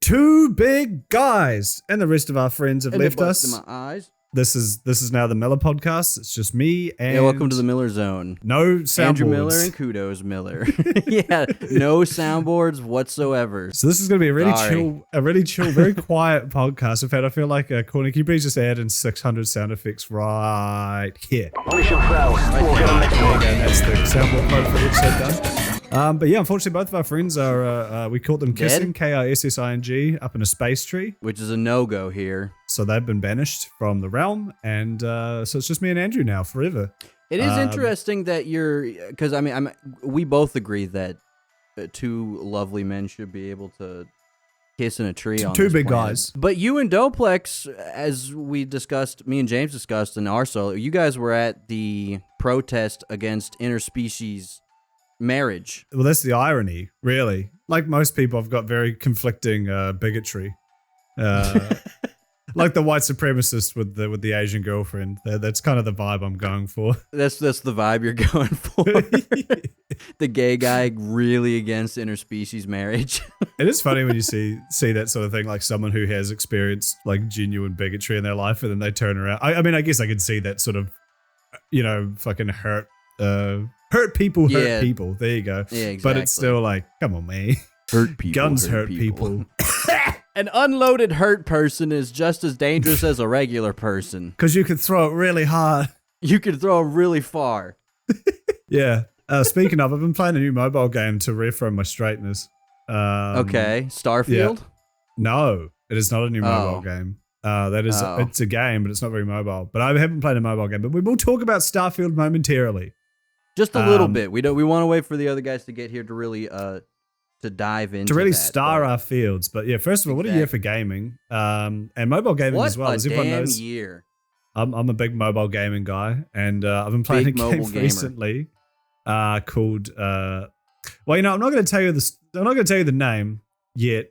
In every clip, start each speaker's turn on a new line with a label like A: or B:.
A: two big guys, and the rest of our friends have left us.
B: In my eyes.
A: This is now the Miller podcast. It's just me and
B: welcome to the Miller Zone.
A: No soundboards.
B: Andrew Miller and Kudos Miller. Yeah, no soundboards whatsoever.
A: So this is going to be a really chill, very quiet podcast. In fact, I feel like Courtney, can you please just add in 600 sound effects right here?
C: Mission failed.
A: That's the soundboard mode for the episode done. But yeah, unfortunately, both of our friends are, we caught them kissing, Kissing, up in a space tree.
B: Which is a no-go here.
A: So they've been banished from the realm, and so it's just me and Andrew now, forever.
B: It is interesting that because we both agree that two lovely men should be able to kiss in a tree on
A: two
B: this
A: big
B: planet.
A: guys.
B: But you and Doplex, as we discussed, me and James discussed in our solo, you guys were at the protest against interspecies marriage.
A: Well, that's the irony, really. Like most people, I've got very conflicting bigotry. Like the white supremacist with the Asian girlfriend. That's kind of the vibe I'm going for.
B: That's the vibe you're going for. The gay guy really against interspecies marriage.
A: It is funny when you see that sort of thing, like someone who has experienced like genuine bigotry in their life, and then they turn around. I mean, I guess I could see that sort of, fucking hurt people. There you go.
B: Yeah, exactly.
A: But it's still like, come on, man.
B: Hurt people.
A: Guns hurt people.
B: An unloaded hurt person is just as dangerous as a regular person.
A: Because you can throw it really hard.
B: You can throw it really far.
A: Yeah. Speaking of, I've been playing a new mobile game to reaffirm my straightness.
B: Okay. Starfield?
A: Yeah. No, it is not a new mobile game. It's a game, but it's not very mobile. But I haven't played a mobile game. But we will talk about Starfield momentarily.
B: Just a little bit. We want to wait for the other guys to get here to really to dive into
A: to really
B: that,
A: star our fields. But yeah, first of all, what a year for gaming, and mobile gaming as well. As everyone knows,
B: year.
A: I'm a big mobile gaming guy, and I've been playing a game recently called. I'm not going to tell you this. I'm not going to tell you the name yet.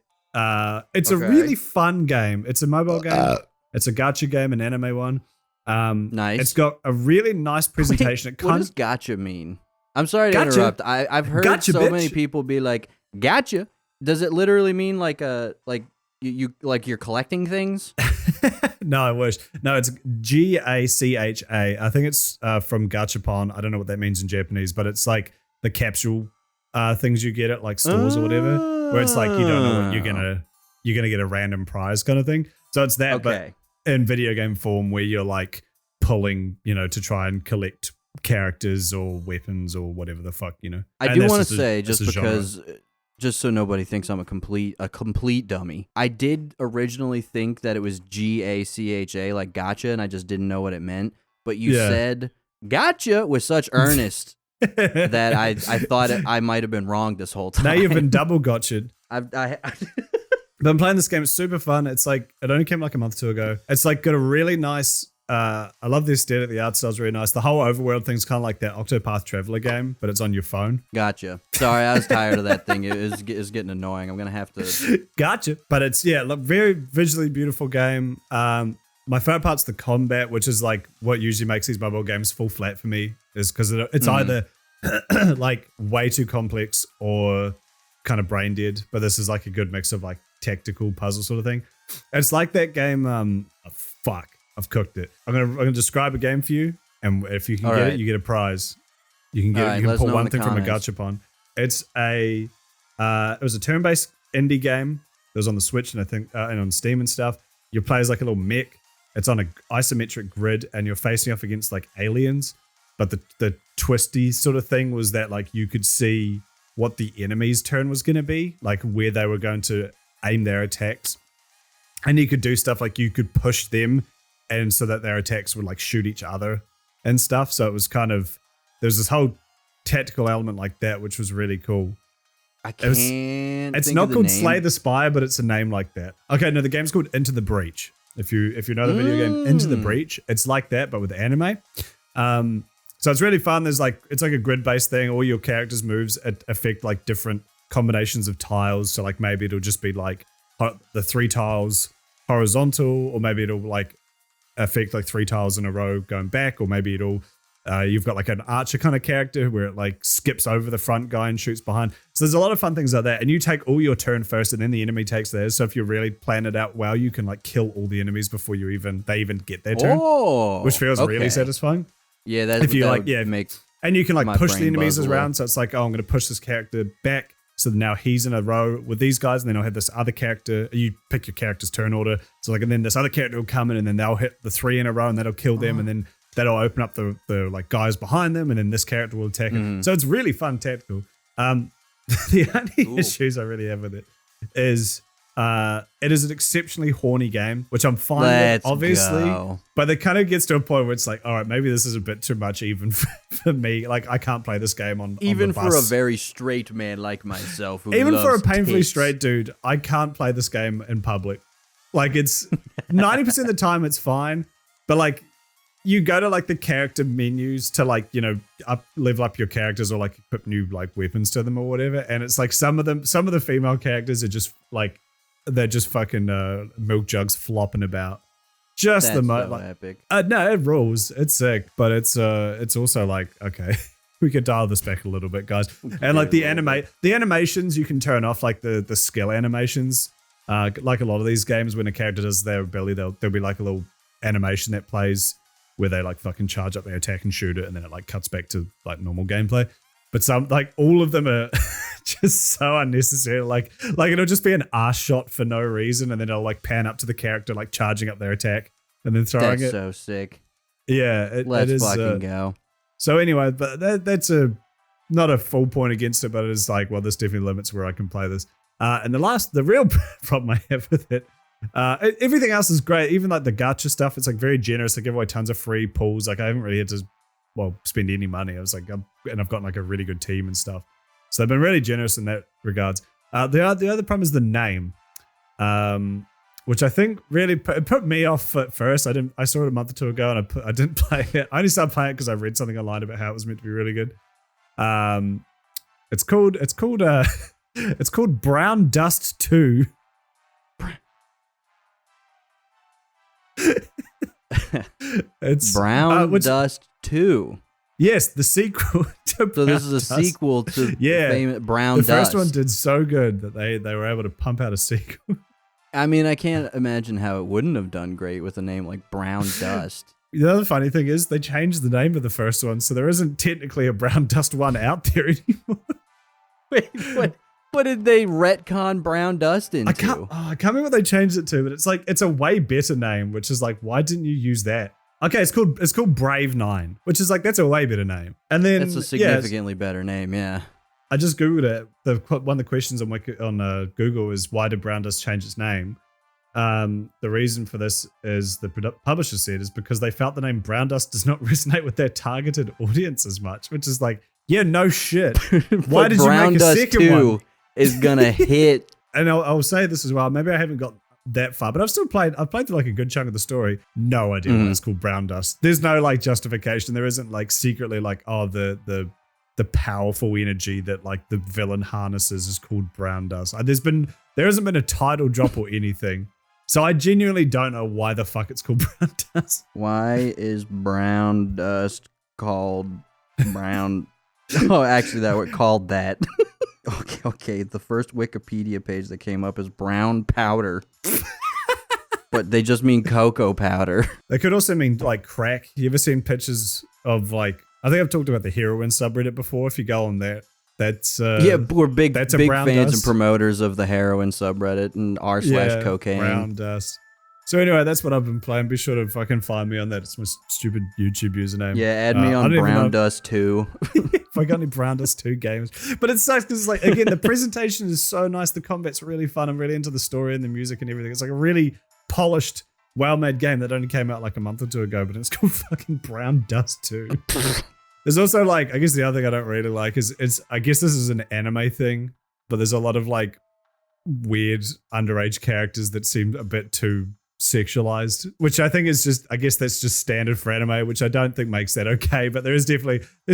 A: It's a really fun game. It's a mobile game. It's a gacha game, an anime one.
B: Nice.
A: It's got a really nice presentation.
B: What does gacha mean? I'm sorry to interrupt. I've heard
A: gotcha,
B: so
A: bitch.
B: many people be like, "Gacha." Does it literally mean like you're collecting things?
A: No, I wish. No, it's Gacha. I think it's from Gachapon. I don't know what that means in Japanese, but it's like the capsule things you get at like stores or whatever, where it's like you don't know what you're gonna get a random prize kind of thing. So it's that, but in video game form, where you're like pulling, to try and collect characters or weapons or whatever the fuck,
B: I do want to say, just so nobody thinks I'm a complete dummy. I did originally think that it was Gacha, like gotcha, and I just didn't know what it meant. But you said gotcha with such earnest that I thought I might have been wrong this whole time.
A: Now you've been double gotcha'd. But I'm playing this game. It's super fun. It's like, it only came like a month or two ago. It's like got a really nice, I love the aesthetic. The art style's really nice. The whole overworld thing's kind of like that Octopath Traveler game, but it's on your phone.
B: Gotcha. Sorry, I was tired of that thing. It was getting annoying. I'm going to have to.
A: Gotcha. But it's, very visually beautiful game. My favorite part's the combat, which is like what usually makes these mobile games fall flat for me, is because it's either like way too complex or kind of brain dead. But this is like a good mix of like tactical puzzle sort of thing. It's like that game. I've cooked it. I'm gonna describe a game for you, and if you can get it, you get a prize. You can get you can pull one thing from a gachapon. It's it was a turn-based indie game. It was on the Switch and I think and on Steam and stuff. You play as like a little mech. It's on an isometric grid, and you're facing off against like aliens. But the twisty sort of thing was that like you could see what the enemy's turn was going to be, like where they were going to aim their attacks, and you could do stuff like you could push them, and so that their attacks would like shoot each other and stuff. So it was kind of, there's this whole tactical element like that, which was really cool. It's not called Slay the Spire, but it's a name like that. Okay, no, the game's called Into the Breach. If you know the video game Into the Breach, it's like that, but with anime. So it's really fun. It's like a grid-based thing. All your characters' moves affect like different combinations of tiles. So like maybe it'll just be like the 3 tiles horizontal, or maybe it'll like affect like 3 tiles in a row going back, or maybe it'll You've got like an archer kind of character where it like skips over the front guy and shoots behind. So there's a lot of fun things like that. And you take all your turn first and then the enemy takes theirs. So if you really plan it out well, you can like kill all the enemies before they even get their turn, which feels really satisfying.
B: Yeah, that's
A: if you
B: like makes.
A: And you can like push the enemies around. So it's like, oh, I'm going to push this character back. So now he's in a row with these guys, and then I'll have this other character. You pick your character's turn order. So like, and then this other character will come in, and then they'll hit the 3 in a row, and that'll kill them, and then that'll open up the like guys behind them, and then this character will attack it. So it's really fun tactical. The only issues I really have with it is it is an exceptionally horny game, which I'm fine with, obviously. But it kind of gets to a point where it's like, all right, maybe this is a bit too much even for me. Like, I can't play this game on
B: even
A: the bus.
B: For a very straight man like myself. Who
A: Even
B: loves
A: for a painfully
B: tits.
A: straight dude, I can't play this game in public. Like, it's 90% of the time it's fine, but like, you go to like the character menus to like, you know, level up your characters or like equip new like weapons to them or whatever. And it's like some of the female characters are just like, they're just fucking milk jugs flopping about. Just
B: That's
A: the most
B: so
A: like,
B: epic.
A: No, it rules. It's sick, but it's also like, okay, we could dial this back a little bit, guys. And like the animations you can turn off, like the skill animations. Like a lot of these games, when a character does their ability, there'll be like a little animation that plays where they like fucking charge up their attack and shoot it, and then it like cuts back to like normal gameplay. But some, like all of them are just so unnecessary. Like it'll just be an arse shot for no reason, and then it'll like pan up to the character like charging up their attack and then throwing
B: That's
A: it.
B: so sick.
A: Yeah,
B: Let's
A: it is,
B: fucking go.
A: So anyway, but that's not a full point against it, but it is like, well, there's definitely limits where I can play this. And the real problem I have with it, everything else is great. Even like the gacha stuff, it's like very generous. They give away tons of free pulls. Like I haven't really had to, spend any money. I was like, and I've got like a really good team and stuff. So they've been really generous in that regards. The other problem is the name, which I think really put me off at first. I saw it a month or two ago and I didn't play it. I only started playing it because I read something online about how it was meant to be really good. It's called it's called Brown Dust 2. It's
B: Brown Dust 2.
A: Yes, the sequel to
B: So this is a sequel to famous Brown Dust.
A: The first one did so good that they were able to pump out a sequel.
B: I mean, I can't imagine how it wouldn't have done great with a name like Brown Dust.
A: The other funny thing is they changed the name of the first one, so there isn't technically a Brown Dust 1 out there anymore.
B: Wait, what did they retcon Brown Dust into?
A: I can't remember what they changed it to, but it's like, it's a way better name, which is like, why didn't you use that? Okay, it's called Brave 9, which is like, that's a way better name. And then
B: it's a significantly better name, yeah.
A: I just Googled it. One of the questions on Google is, why did Brown Dust change its name? The reason for this is the publisher said is because they felt the name Brown Dust does not resonate with their targeted audience as much, which is like, yeah, no shit. Why did you make a second one?
B: Is gonna hit.
A: And I'll say this as well. Maybe I haven't got that far, but I've played through like a good chunk of the story. No idea why it's called Brown Dust. There's no like justification. There isn't like secretly like, oh, the powerful energy that like the villain harnesses is called Brown Dust. There hasn't been a title drop or anything. So I genuinely don't know why the fuck it's called Brown Dust.
B: Why is Brown Dust called Brown? Oh, actually, that were called that. Okay. The first Wikipedia page that came up is brown powder. But they just mean cocoa powder.
A: They could also mean like crack. You ever seen pictures of like, I think I've talked about the heroin subreddit before. If you go on there, that's
B: we're big fans
A: dust.
B: and promoters of the heroin subreddit and r/cocaine.
A: Brown Dust. So anyway, that's what I've been playing. Be sure to fucking find me on that. It's my stupid YouTube username.
B: Yeah, add me on Brown Dust 2.
A: If I got any Brown Dust 2 games. But it sucks because, like, again, the presentation is so nice. The combat's really fun. I'm really into the story and the music and everything. It's like a really polished, well-made game that only came out like a month or two ago, but it's called fucking Brown Dust 2. There's also, like, I guess the other thing I don't really like is I guess this is an anime thing, but there's a lot of, like, weird underage characters that seem a bit too sexualized, which I think is just, I guess that's just standard for anime, which I don't think makes that okay. But there's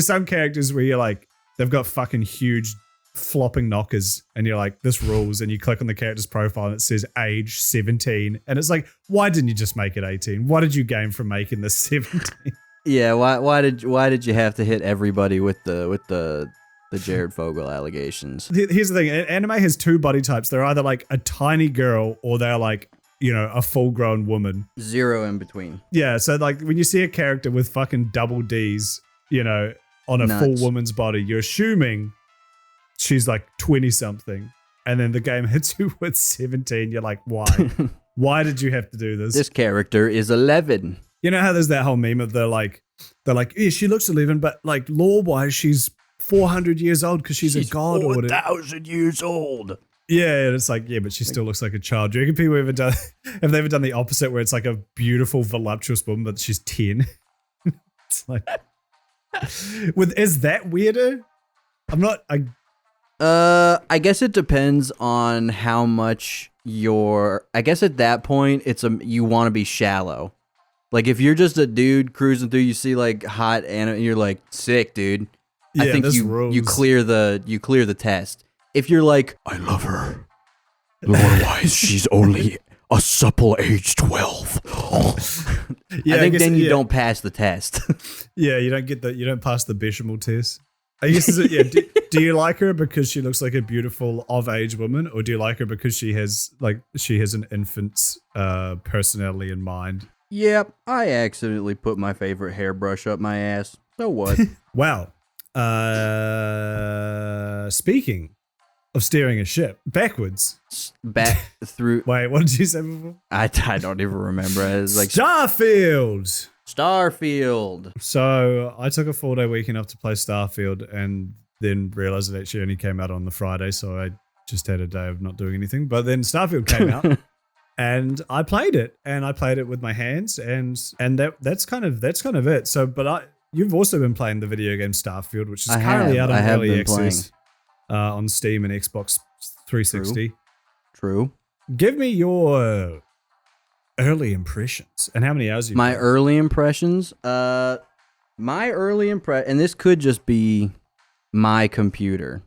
A: some characters where you're like, they've got fucking huge flopping knockers and you're like, this rules, and you click on the character's profile and it says age 17, and it's like, why didn't you just make it 18? What did you gain from making this 17?
B: Yeah, why did you have to hit everybody with the Jared Fogle allegations?
A: Here's the thing: anime has two body types. They're either like a tiny girl or they're like, you know, a full-grown woman.
B: Zero in between.
A: Yeah, so like when you see a character with fucking double D's, you know, on a full woman's body, you're assuming she's like 20-something. And then the game hits you with 17. You're like, why? Why did you have to do this?
B: This character is 11.
A: You know how there's that whole meme of they're like, yeah, she looks 11, but like lore-wise, she's 400 years old because she's a god or whatever.
B: 4,000 years old.
A: Yeah, and it's like, yeah, but she still looks like a child. Do you reckon people have they ever done the opposite where it's like a beautiful, voluptuous woman, but she's 10? It's like, is that weirder?
B: I guess it depends on how much I guess at that point, you want to be shallow. Like if you're just a dude cruising through, you see like hot and you're like, sick, dude.
A: Yeah,
B: I think you clear the test. If you're like, I love her, lore-wise, she's only a supple age 12.
A: Yeah,
B: I think then you don't pass the test.
A: Yeah, you don't pass the bechamel test. I guess do you like her because she looks like a beautiful of-age woman, or do you like her because she has an infant's personality in mind?
B: Yep, I accidentally put my favorite hairbrush up my ass. So what?
A: Wow. Speaking of steering a ship backwards.
B: Back through.
A: Wait, what did you say before?
B: I don't even remember. It was like
A: Starfield. So I took a 4-day weekend off to play Starfield and then realized it actually only came out on the Friday. So I just had a day of not doing anything. But then Starfield came out and I played it, and I played it with my hands, and that's kind of it. So, but you've also been playing the video game Starfield, which is currently out on early access on Steam and Xbox 360.
B: True.
A: Give me your early impressions and how many hours you
B: My
A: played.
B: early impressions? And this could just be my computer.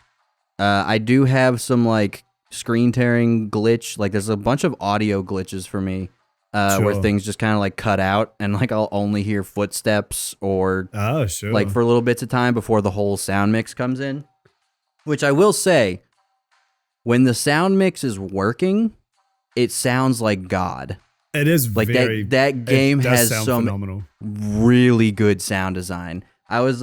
B: I do have some like screen tearing glitch. Like there's a bunch of audio glitches for me. Where things just kind of like cut out and like I'll only hear footsteps or like for little bits of time before the whole sound mix comes in. Which I will say, when the sound mix is working, it sounds like God.
A: It is
B: like that game has some
A: phenomenal,
B: really good sound design. I was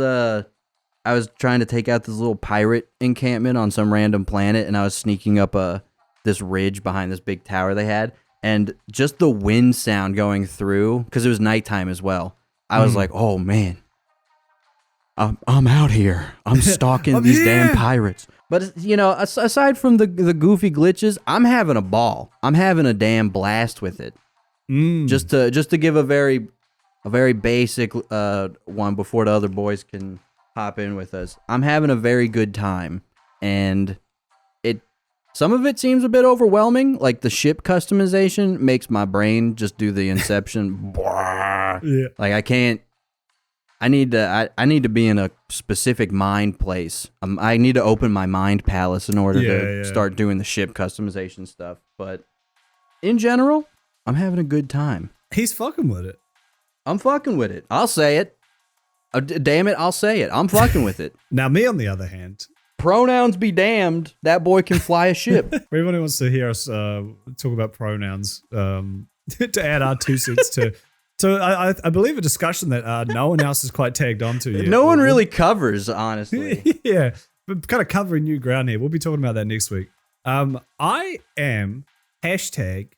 B: trying to take out this little pirate encampment on some random planet, and I was sneaking up this ridge behind this big tower they had. And just the wind sound going through, because it was nighttime as well. I was like, oh, man. I'm out here. I'm stalking these damn pirates. But, you know, aside from the goofy glitches, I'm having a ball. I'm having a damn blast with it. Just to give a very basic one before the other boys can hop in with us. I'm having a very good time. And some of it seems a bit overwhelming, like the ship customization makes my brain just do the Inception.
A: Yeah.
B: Like I can't. I need to be in a specific mind place. I need to open my mind palace in order to start doing the ship customization stuff. But in general, I'm having a good time.
A: He's fucking with it.
B: I'm fucking with it. I'll say it. Damn it, I'll say it. I'm fucking with it.
A: Now me, on the other hand.
B: Pronouns be damned. That boy can fly a ship.
A: For everyone who wants to hear us talk about pronouns, to add our 2 cents to. So I believe a discussion that no one else is quite tagged onto yet.
B: No one really covers, honestly.
A: Yeah, but kind of covering new ground here. We'll be talking about that next week. I am #enjoying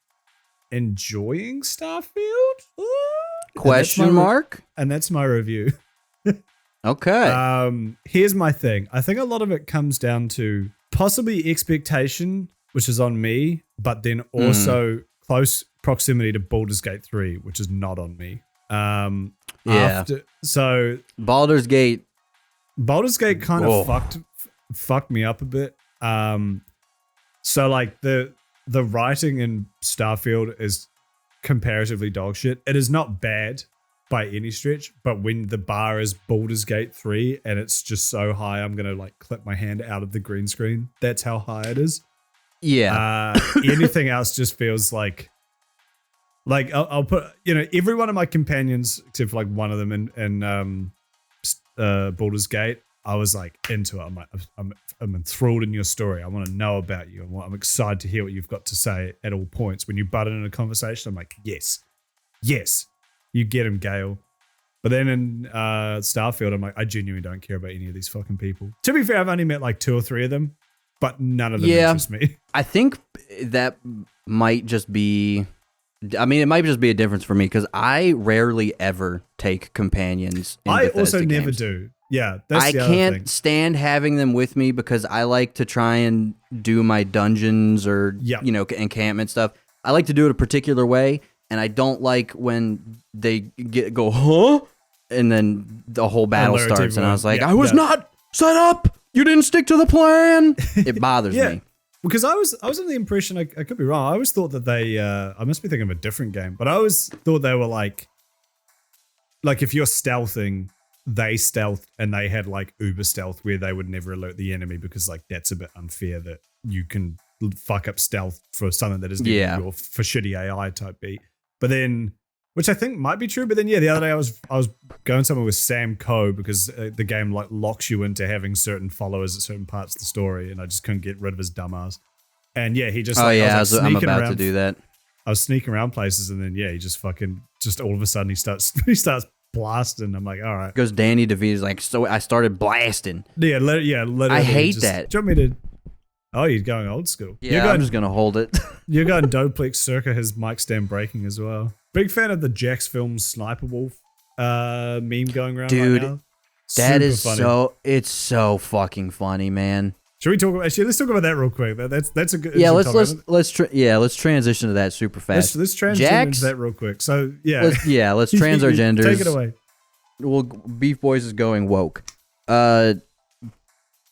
A: Starfield?
B: Question mark?
A: And that's my review.
B: Okay.
A: Here's my thing. I think a lot of it comes down to possibly expectation, which is on me, but then also close proximity to Baldur's Gate 3, which is not on me. Baldur's Gate kind of fucked me up a bit. So like the writing in Starfield is comparatively dog shit. It is not bad by any stretch, but when the bar is Baldur's Gate 3 and it's just so high, I'm gonna like clip my hand out of the green screen. That's how high it is.
B: Yeah.
A: Anything else just feels like Like I'll put, every one of my companions except for like one of them in Baldur's Gate, I was like into it. I'm like, I'm enthralled in your story. I want to know about you. I'm excited to hear what you've got to say at all points. When you butt in a conversation, I'm like, yes, you get him, Gale. But then in Starfield, I'm like, I genuinely don't care about any of these fucking people. To be fair, I've only met like 2 or 3 of them, but none of them interest me.
B: I think that might just be... I mean, it might just be a difference for me because I rarely ever take companions in
A: I
B: Bethesda
A: also
B: games.
A: never do. Yeah, that's
B: I
A: the other
B: can't
A: thing.
B: stand having them with me because I like to try and do my dungeons or encampment stuff. I like to do it a particular way, and I don't like when they go, huh? And then the whole battle starts, and I was like, I was not set up. You didn't stick to the plan. It bothers me.
A: Because I was under the impression, I could be wrong, I always thought that they, I must be thinking of a different game, but I always thought they were like if you're stealthing, they stealth and they had like uber stealth where they would never alert the enemy because like that's a bit unfair that you can fuck up stealth for something that isn't even your for shitty AI type beat. But then, which I think might be true, but then the other day I was going somewhere with Sam Coe because the game like locks you into having certain followers at certain parts of the story, and I just couldn't get rid of his dumbass. And he just
B: I'm about to do that.
A: I was sneaking around places, and then he just all of a sudden he starts blasting. I'm like, all right.
B: Goes Danny DeVito's like, so I started blasting.
A: Literally.
B: I hate that.
A: Do you want me to? Oh, you're going old school.
B: Yeah, I'm just gonna hold it.
A: You're going Doplex circa his mic stand breaking as well. Big fan of the Jax Films Sniper Wolf meme going around right now.
B: That is
A: funny.
B: It's so fucking funny, man.
A: Should we talk about? Actually, let's talk about that real quick. That's a good.
B: Let's transition to that super fast.
A: Let's transition into that real quick. So
B: let's trans our genders.
A: Take it away.
B: Well, BeefBoys is going woke.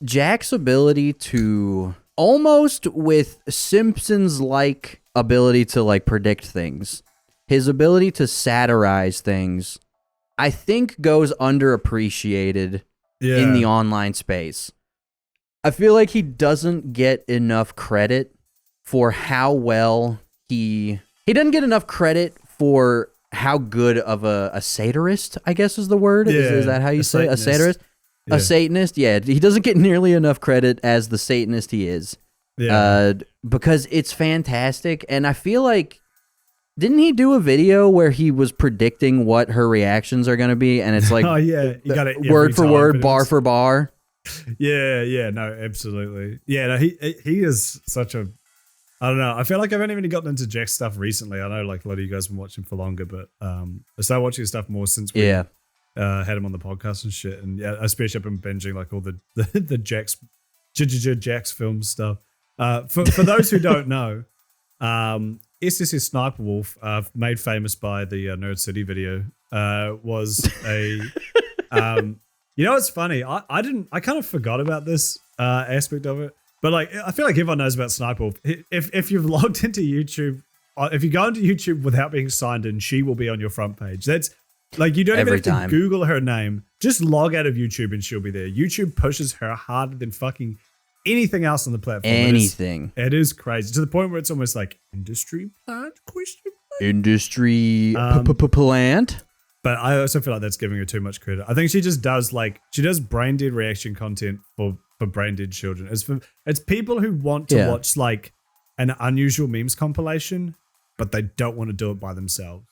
B: Jack's ability to almost with Simpsons-like ability to like predict things. His ability to satirize things, I think, goes underappreciated in the online space. I feel like he doesn't get enough credit for how well he doesn't get enough credit for how good of a satirist, I guess is the word. Is that how you say it? A satirist? Yeah. A Satanist? Yeah, he doesn't get nearly enough credit as the Satanist he is. Yeah. Because it's fantastic, and I feel like didn't he do a video where he was predicting what her reactions are going to be, and it's like
A: you got it
B: word for word, bar for bar.
A: Yeah, no, absolutely. Yeah, no, he is such a, I don't know. I feel like I've only really gotten into Jack's stuff recently. I know like a lot of you guys have been watching for longer, but I started watching his stuff more since we had him on the podcast and shit. And especially I've been binging like all the Jack's film stuff. For those who don't know, SSS Sniper Wolf, made famous by the Nerd City video, was a you know what's funny? I kind of forgot about this aspect of it, but like I feel like everyone knows about Sniper Wolf. If you've logged into YouTube, if you go into YouTube without being signed in, she will be on your front page. That's like you don't even have to Google her name. Just log out of YouTube and she'll be there. YouTube pushes her harder than fucking anything else on the platform.
B: Anything.
A: It is crazy to the point where it's almost like industry plant question.
B: Industry plant.
A: But I also feel like that's giving her too much credit. I think she just does brain dead reaction content for brain dead children. It's people who want to watch like an unusual memes compilation, but they don't want to do it by themselves.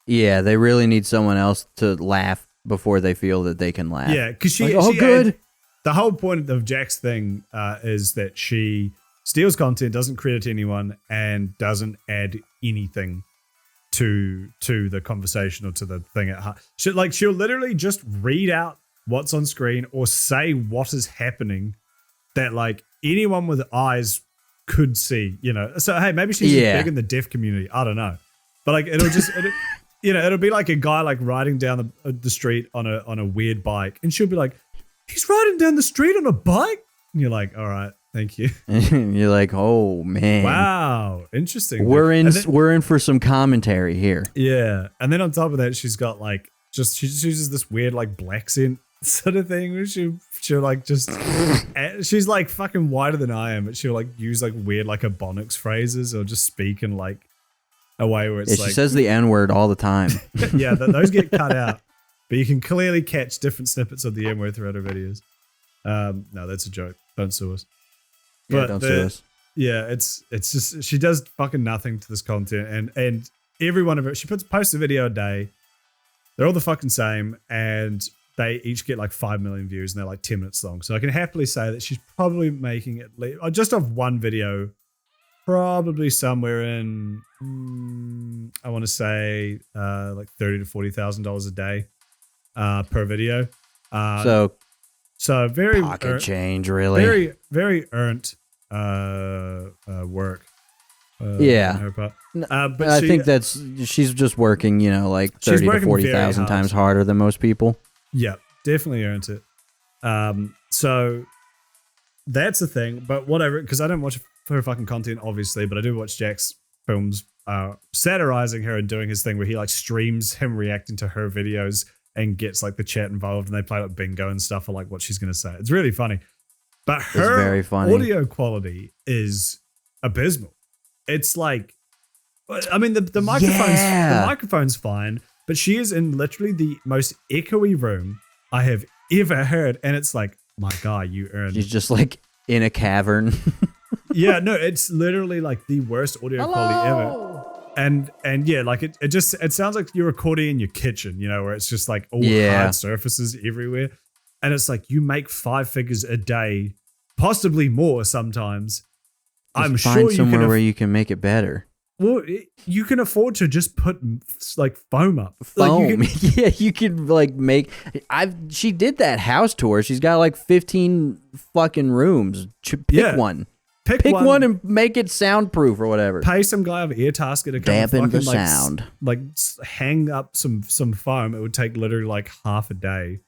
B: Yeah, they really need someone else to laugh before they feel that they can laugh.
A: Yeah, because
B: good.
A: The whole point of Jack's thing is that she steals content, doesn't credit anyone, and doesn't add anything to the conversation or to the thing at heart. She'll literally just read out what's on screen or say what is happening that like anyone with eyes could see, So hey, maybe she's just big in the deaf community. I don't know, but like it'll be like a guy like riding down the street on a weird bike, and she'll be like, "He's riding down the street on a bike," and you're like, "All right, thank you."
B: You're like, "Oh man,
A: wow, interesting."
B: We're in for some commentary here.
A: Yeah, and then on top of that, she's got like she just uses this weird like black scent sort of thing where she'll like just she's like fucking whiter than I am, but she'll like use like weird like Ebonics phrases or just speak in like a way where it's
B: Yeah, she says the N-word all the time.
A: yeah, those get cut out, but you can clearly catch different snippets of the N-word throughout her videos. No, that's a joke. Don't sue us.
B: Yeah, don't sue us.
A: Yeah, it's just she does fucking nothing to this content, and every one of her, she posts a video a day. They're all the fucking same, and they each get like 5 million views, and they're like 10 minutes long. So I can happily say that she's probably making at least just off one video, probably somewhere in I want to say like $30,000 to $40,000 a day per video. So very
B: pocket change, really.
A: Very very earned work.
B: Yeah,
A: on her part.
B: But I think she's just working, like 30 to 40,000 times harder than most people.
A: Yeah, definitely earned it. So that's the thing. But whatever, because I don't watch her fucking content, obviously, but I do watch Jack's films satirizing her and doing his thing where he like streams him reacting to her videos and gets like the chat involved, and they play like bingo and stuff for like what she's gonna say. It's really funny. But her
B: very funny.
A: Audio quality is abysmal. It's like, I mean, the microphone's fine, but she is in literally the most echoey room I have ever heard, and it's like, my God, you earned.
B: She's just like in a cavern.
A: Yeah, no, it's literally like the worst audio quality ever. And yeah, like it sounds like you're recording in your kitchen, where it's just like all hard surfaces everywhere. And it's like you make 5 figures a day, possibly more sometimes. I'm sure you can
B: somewhere where you can make it better.
A: Well, you can afford to just put like foam up.
B: Foam, like, you can like make. She did that house tour. She's got like 15 fucking rooms. Pick one. Pick one and make it soundproof or whatever.
A: Pay some guy of Airtasker to come
B: dampen the
A: fucking,
B: sound.
A: Like hang up some foam. It would take literally like half a day.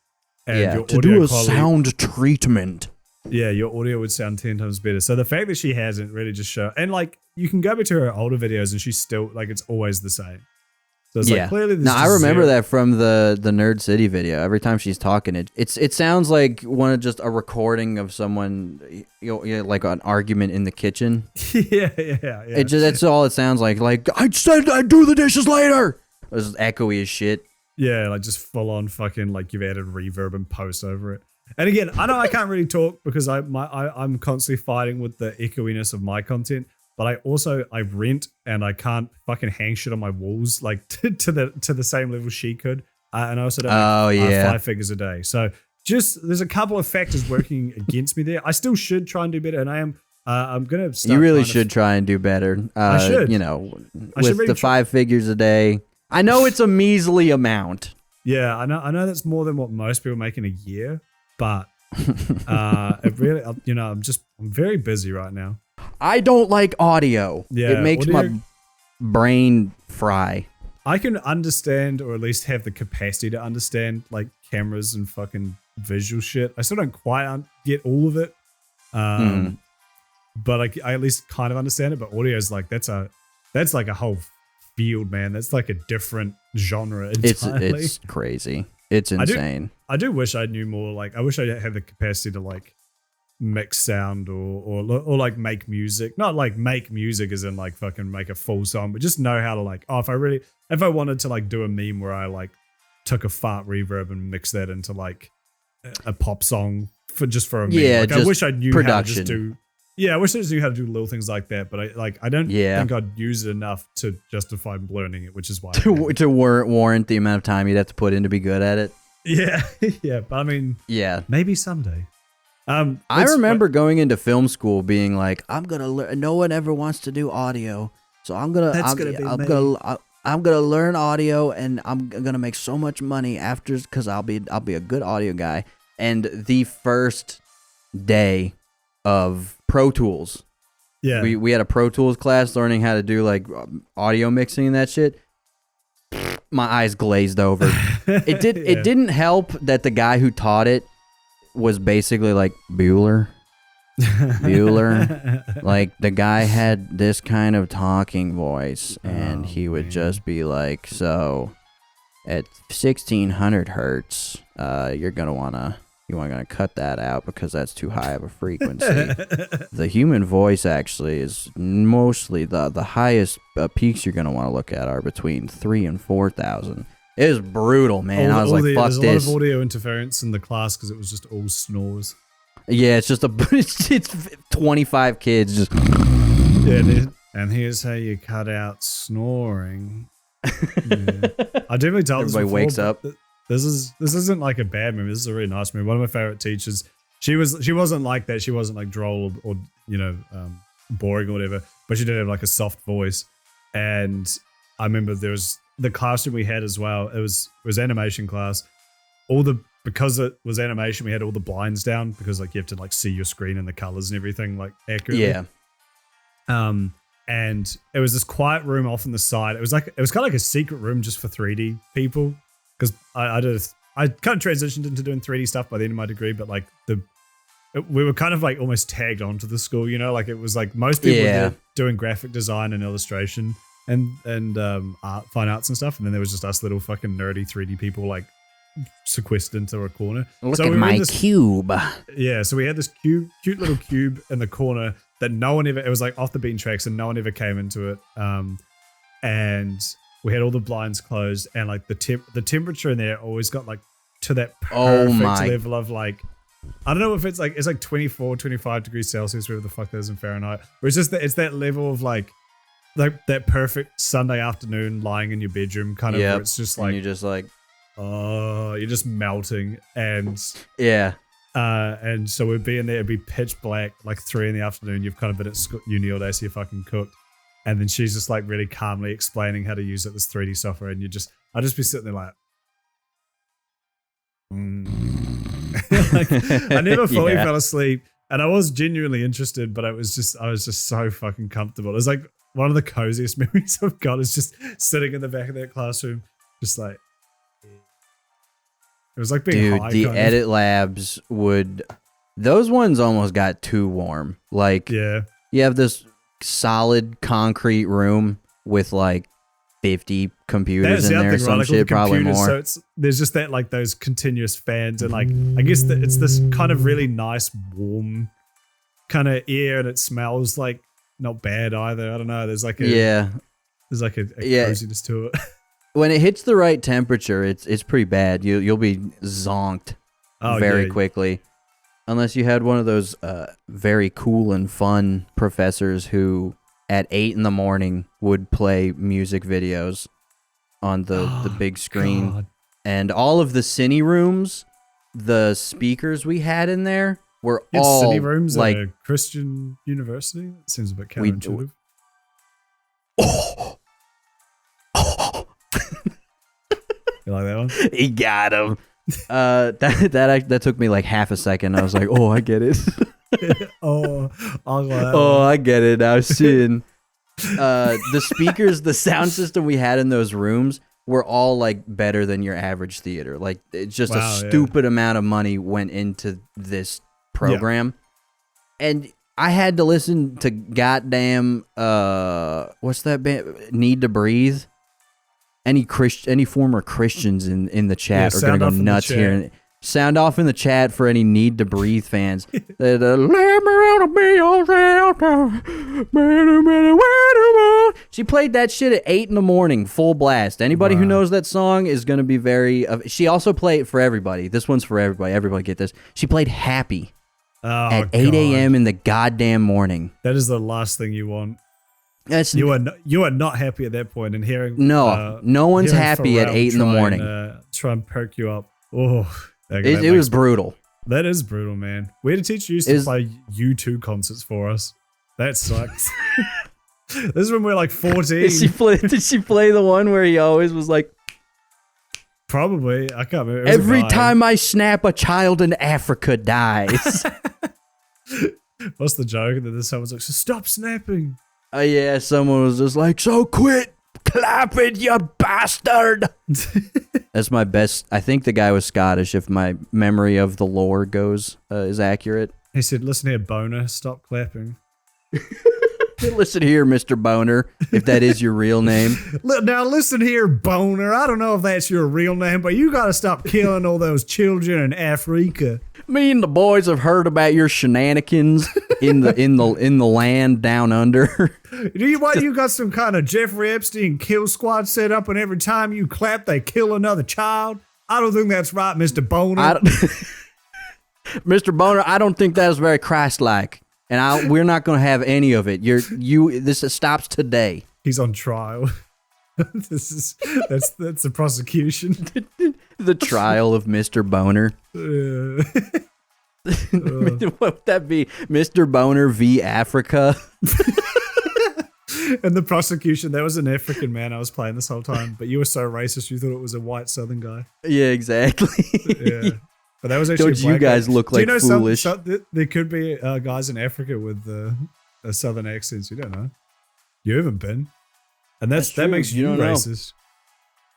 A: And your
B: to do a sound treatment.
A: Yeah, your audio would sound 10 times better. So the fact that she hasn't really just show, and like you can go back to her older videos and she's still like it's always the same. So it's like clearly
B: I remember that from the Nerd City video. Every time she's talking, it sounds like just a recording of someone, like an argument in the kitchen.
A: yeah.
B: That's all it sounds like. Like I said, I'd do the dishes later. It's echoey as shit.
A: Yeah, like just full on fucking like you've added reverb and post over it. And again, I know I can't really talk because I'm constantly fighting with the echoiness of my content, but I rent and I can't fucking hang shit on my walls like to the same level she could. And I also don't make 5 figures a day. So just there's a couple of factors working against me there. I still should try and do better, and I am. I'm gonna. Start
B: you really should try and do better.
A: I should.
B: With the 5 figures a day. I know it's a measly amount.
A: Yeah, I know that's more than what most people make in a year. But it really, I'm very busy right now.
B: I don't like audio. Yeah, it makes my brain fry.
A: I can understand, or at least have the capacity to understand, like cameras and fucking visual shit. I still don't quite get all of it, but I at least kind of understand it. But audio is like that's like a whole field, man. That's like a different genre entirely.
B: It's crazy. It's insane.
A: I do wish I knew more. Like, I wish I had the capacity to like mix sound or like make music. Not like make music as in like fucking make a full song, but just know how to like. Oh, if I wanted to like do a meme where I like took a fart reverb and mixed that into like a pop song for a meme.
B: Yeah,
A: like, I wish I knew
B: production.
A: How to just do. Yeah, I wish I just knew how to do little things like that, but I don't think I'd use it enough to justify learning it, which is why
B: to warrant the amount of time you'd have to put in to be good at it.
A: Yeah, yeah, but I mean, maybe someday.
B: I remember going into film school being like, I'm gonna learn. No one ever wants to do audio, so I'm gonna learn audio, and I'm gonna make so much money after because I'll be a good audio guy. And the first day of Pro Tools. Yeah. We had a Pro Tools class learning how to do like audio mixing and that shit. My eyes glazed over. It didn't help that the guy who taught it was basically like Bueller. Like the guy had this kind of talking voice and he would just be like, so at 1600 hertz, you're going to want to You aren't going to cut that out because that's too high of a frequency. The human voice actually is mostly the highest peaks you're going to want to look at are between 3,000 and 4,000. It was brutal, man. I was like, fuck this.
A: There's a lot of audio interference in the class because it was just all snores.
B: Yeah, it's just it's 25 kids just.
A: Yeah, and here's how you cut out snoring. Yeah. I definitely told
B: everybody
A: before,
B: wakes up.
A: This isn't like a bad movie. This is a really nice movie. One of my favorite teachers. She wasn't like that. She wasn't like droll or boring or whatever. But she did have like a soft voice. And I remember there was the classroom we had as well. It was animation class. Because it was animation, we had all the blinds down because like you have to like see your screen and the colors and everything like accurately.
B: Yeah.
A: And it was this quiet room off on the side. It was kind of like a secret room just for 3D people. Because I kind of transitioned into doing 3D stuff by the end of my degree, but like we were kind of like almost tagged onto the school, you know, like it was like most people were doing graphic design and illustration and fine arts and stuff, and then there was just us little fucking nerdy 3D people like sequestered into a corner.
B: Look at my cube.
A: Yeah, so we had this cute little cube in the corner that no one ever. It was like off the beaten tracks, and no one ever came into it. And we had all the blinds closed, and like the temperature in there always got like to that perfect level of like, I don't know if it's like 24, 25 degrees Celsius, whatever the fuck that is in Fahrenheit. But it's just it's that level of like that perfect Sunday afternoon lying in your bedroom kind of where it's just like,
B: and you're just like,
A: oh, you're just melting. And
B: yeah.
A: And so we'd be in there, it'd be pitch black, like 3 in the afternoon. You've kind of been at uni all day, so you're fucking cooked. And then she's just like really calmly explaining how to use this 3D software, and I'd just be sitting there like, like I never fully fell asleep, and I was genuinely interested, but I was just so fucking comfortable. It was like one of the coziest memories I've got is just sitting in the back of that classroom, just like it was like being high.
B: The edit labs those ones almost got too warm. Like you have this solid concrete room with like 50 computers in there or some shit, probably more.
A: So there's just that like those continuous fans, and like I guess that it's this kind of really nice warm kind of air, and it smells like not bad either. I don't know. There's like a coziness to it.
B: When it hits the right temperature, it's pretty bad. You'll be zonked very quickly. Unless you had one of those very cool and fun professors who at 8 in the morning would play music videos on the big screen. God. And all of the cine rooms, the speakers we had in there were all
A: cine rooms
B: like
A: at a Christian university. It seems a bit counterintuitive. You like that one?
B: He got him. That took me like half a second. I was like, oh, I get it. I get it. I was seeing the speakers, the sound system we had in those rooms were all like better than your average theater. Like it's just a stupid amount of money went into this program, and I had to listen to goddamn what's that band? Need to Breathe. Any former Christians in the chat are gonna go nuts here. Sound off in the chat for any Need to Breathe fans. Let me She played that shit at 8 in the morning, full blast. Anybody who knows that song is gonna be very. She also played it for everybody. This one's for everybody. Everybody get this. She played Happy at 8 a.m. in the goddamn morning.
A: That is the last thing you want. You are not happy at that point, and hearing
B: no one's happy at 8 in the morning.
A: Try and perk you up. Oh,
B: it was brutal.
A: That is brutal, man. We had a teacher used to play U2 concerts for us. That sucks. This is when we were like 14.
B: Did she play the one where he always was like?
A: Probably. I can't remember.
B: Every time I snap, a child in Africa dies.
A: What's the joke? And then someone's like, "Stop snapping."
B: Yeah, someone was just like, "So quit clapping, you bastard." That's my best. I think the guy was Scottish, if my memory of the lore is accurate.
A: He said, "Listen here, boner, stop clapping."
B: Listen here, Mr. Boner, if that is your real name.
A: Now listen here, Boner. I don't know if that's your real name, but you got to stop killing all those children in Africa.
B: Me and the boys have heard about your shenanigans in the land down under.
A: You got some kind of Jeffrey Epstein kill squad set up, and every time you clap, they kill another child? I don't think that's right, Mr. Boner.
B: Mr. Boner, I don't think that is very Christ-like, and we're not going to have any of it. This stops today.
A: He's on trial. That's the prosecution.
B: The trial of Mr. Boner. What would that be? Mr. Boner v. Africa.
A: And the prosecution, there was an African man I was playing this whole time, but you were so racist you thought it was a white Southern guy.
B: Yeah, exactly.
A: Yeah. But that was actually
B: Don't you guys look like foolish?
A: There could be guys in Africa with Southern accents. You don't know. You haven't been. And that makes you racist.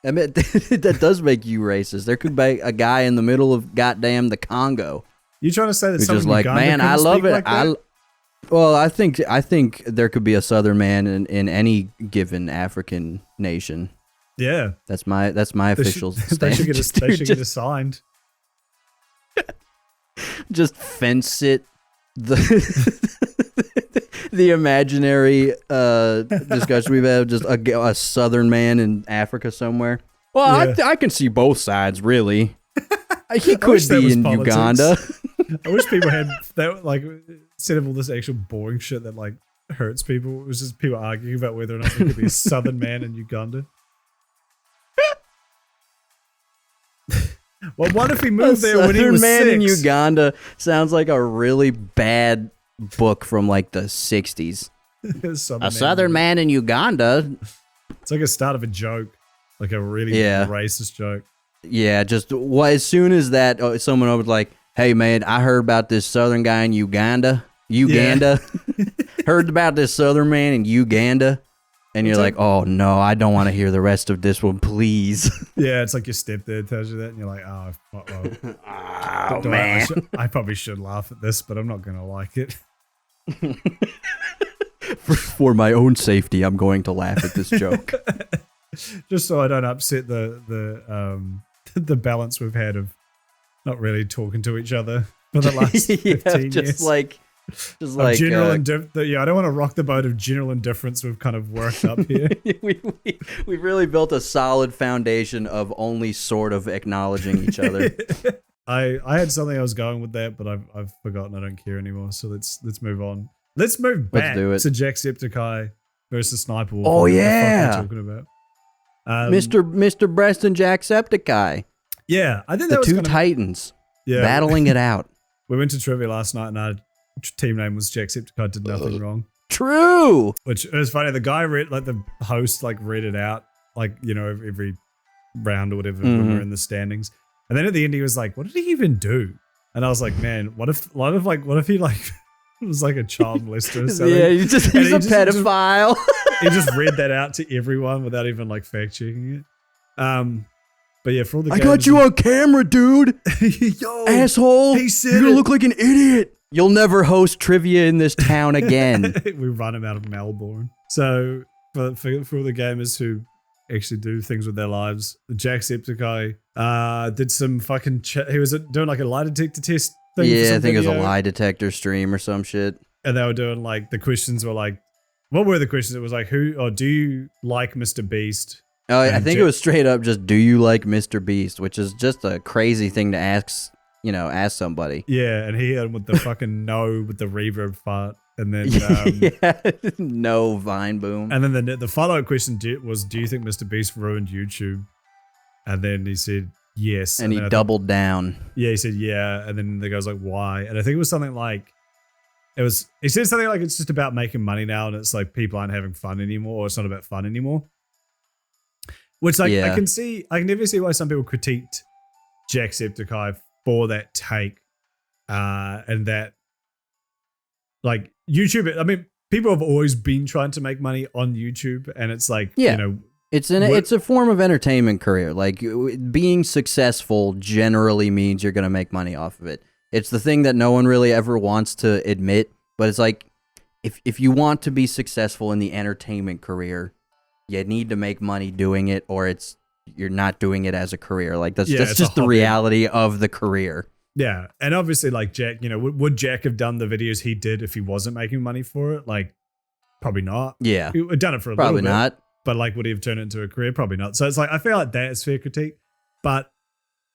B: I mean, that does make you racist. There could be a guy in the middle of goddamn the Congo.
A: You trying to say that
B: who's
A: someone
B: just like, man, I love it.
A: Like
B: well, I think there could be a Southern man in any given African nation.
A: Yeah,
B: that's my official stance.
A: They should get assigned.
B: Just fence it. The imaginary discussion we've had, just a Southern man in Africa somewhere. Well, yeah. I can see both sides, really. He could be in politics. Uganda.
A: I wish people had that, like, instead of all this actual boring shit that like hurts people, it was just people arguing about whether or not there could be a Southern man in Uganda. Well, what if he moved there when he was
B: man
A: 6?
B: In Uganda sounds like a really bad book from like the 60s. A Southern man in Uganda.
A: It's like a start of a joke, like a really racist joke.
B: Yeah, just as soon as that, someone over like, hey man, I heard about this Southern guy in Uganda. Yeah. Heard about this Southern man in Uganda. And you're like, oh no, I don't want to hear the rest of this one, please.
A: Yeah, it's like your stepdad tells you that, and you're like, oh, well,
B: man.
A: I probably should laugh at this, but I'm not going to like it.
B: For my own safety, I'm going to laugh at this joke.
A: Just so I don't upset the balance we've had of not really talking to each other for the last 15 years.
B: Just like
A: general I don't want to rock the boat of general indifference we've kind of worked up here.
B: we really built a solid foundation of only sort of acknowledging each other.
A: I had something I was going with that, but I've forgotten. I don't care anymore. So let's move on. Let's move back to Jacksepticeye versus Sniper Wolf.
B: Oh yeah,
A: what the fuck are you talking about?
B: Mr. Breast and Jacksepticeye.
A: Yeah, I think that was
B: the two titans battling it out.
A: We went to trivia last night and our team name was Jacksepticeye did nothing wrong.
B: True.
A: Which it was funny. The guy the host read it out, every round or whatever when we were in the standings. And then at the end he was like, what did he even do? And I was like, man, what if he was like a child molester or something?
B: Yeah, he's a pedophile.
A: He just read that out to everyone without even fact checking it. But yeah, for all the games,
B: got you on camera, dude.
A: Yo,
B: asshole.
A: He said
B: you're gonna look like an idiot. You'll never host trivia in this town again.
A: We run him out of Melbourne. So for all the gamers who actually do things with their lives, the Jacksepticeye did some fucking. He was doing a lie detector test thing.
B: Yeah, I think it was a lie detector stream or some shit.
A: And they were doing the questions were what were the questions? It was do you like MrBeast?
B: Oh, I think it was straight up just, do you like MrBeast? Which is just a crazy thing to ask somebody.
A: Yeah, and he had with the fucking no with the reverb fart. And then
B: no Vine boom.
A: And then the follow-up question was, do you think MrBeast ruined YouTube? And then he said yes.
B: And he doubled down.
A: Yeah, he said yeah. And then the guy's like, why? And I think it was something he said something like it's just about making money now and it's people aren't having fun anymore, or it's not about fun anymore. Which I can never see why some people critiqued Jacksepticeye for that take, and that YouTube. I mean, people have always been trying to make money on YouTube, and it's
B: it's a form of entertainment career. Being successful generally means you're gonna make money off of it. It's the thing that no one really ever wants to admit, but it's if you want to be successful in the entertainment career, you need to make money doing it, or you're not doing it as a career. Like that's just the reality of the career.
A: Yeah, and obviously, like Jack, would Jack have done the videos he did if he wasn't making money for it? Like, probably not.
B: Yeah,
A: he would have done it for a
B: probably
A: little bit,
B: not.
A: But like, would he have turned it into a career? Probably not. So it's like I feel like that is fair critique, but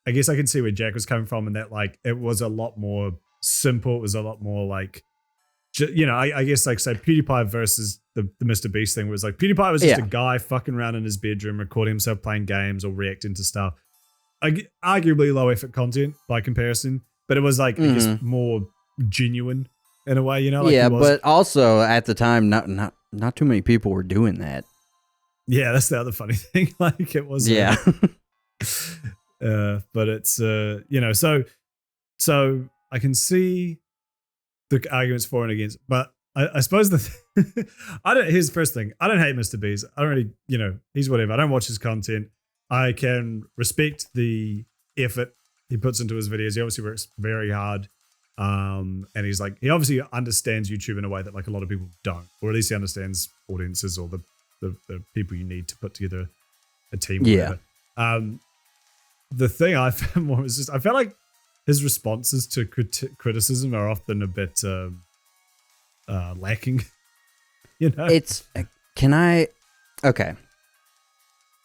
A: I guess I can see where Jack was coming from, and that like it was a lot more simple. It was a lot more like, I guess like say PewDiePie versus the MrBeast thing was like PewDiePie was just a guy fucking around in his bedroom, recording himself playing games or reacting to stuff. Arguably low effort content by comparison, but it was like I guess more genuine in a way, like
B: yeah, but also at the time, not too many people were doing that.
A: Yeah, that's the other funny thing. Like it was,
B: yeah.
A: But it's so I can see the arguments for and against, but I suppose here's the first thing. I don't hate MrBeast. I don't really, he's whatever. I don't watch his content. I can respect the effort he puts into his videos. He obviously works very hard. And he obviously understands YouTube in a way that like a lot of people don't, or at least he understands audiences or the people you need to put together a team.
B: Yeah.
A: The thing I found more was I felt like his responses to criticism are often a bit lacking.
B: Okay.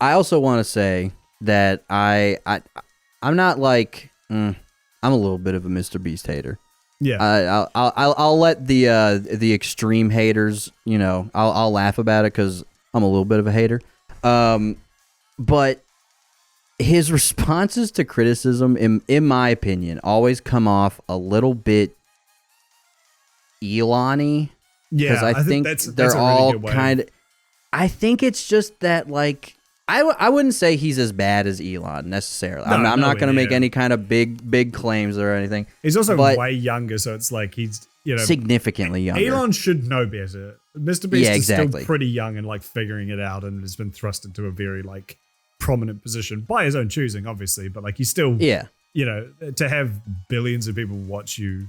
B: I also want to say that I'm not like I'm a little bit of a MrBeast hater.
A: Yeah.
B: I'll let the extreme haters, I'll laugh about it because I'm a little bit of a hater. But his responses to criticism, in my opinion, always come off a little bit Elon-y.
A: Yeah,
B: because I think they're all kind of. I think it's just that like. I wouldn't say he's as bad as Elon necessarily. No, I'm not going to make any kind of big claims or anything.
A: He's also way younger, so it's like he's
B: significantly younger.
A: Elon should know better. MrBeast is still pretty young and like figuring it out, and has been thrust into a very like prominent position by his own choosing, obviously. But like he's still to have billions of people watch you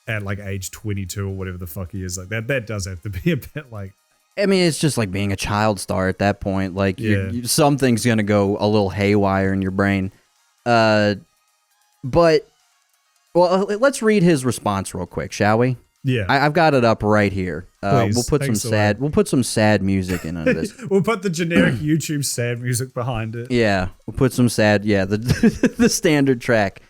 A: at like age 22 or whatever the fuck he is, like that does have to be a bit like.
B: I mean, it's just like being a child star at that point. Like, something's going to go a little haywire in your brain. But, let's read his response real quick, shall we?
A: Yeah.
B: I've got it up right here.
A: Please,
B: we'll put some sad music in under this.
A: We'll put the generic YouTube sad music behind it.
B: Yeah, we'll put some sad, the standard track.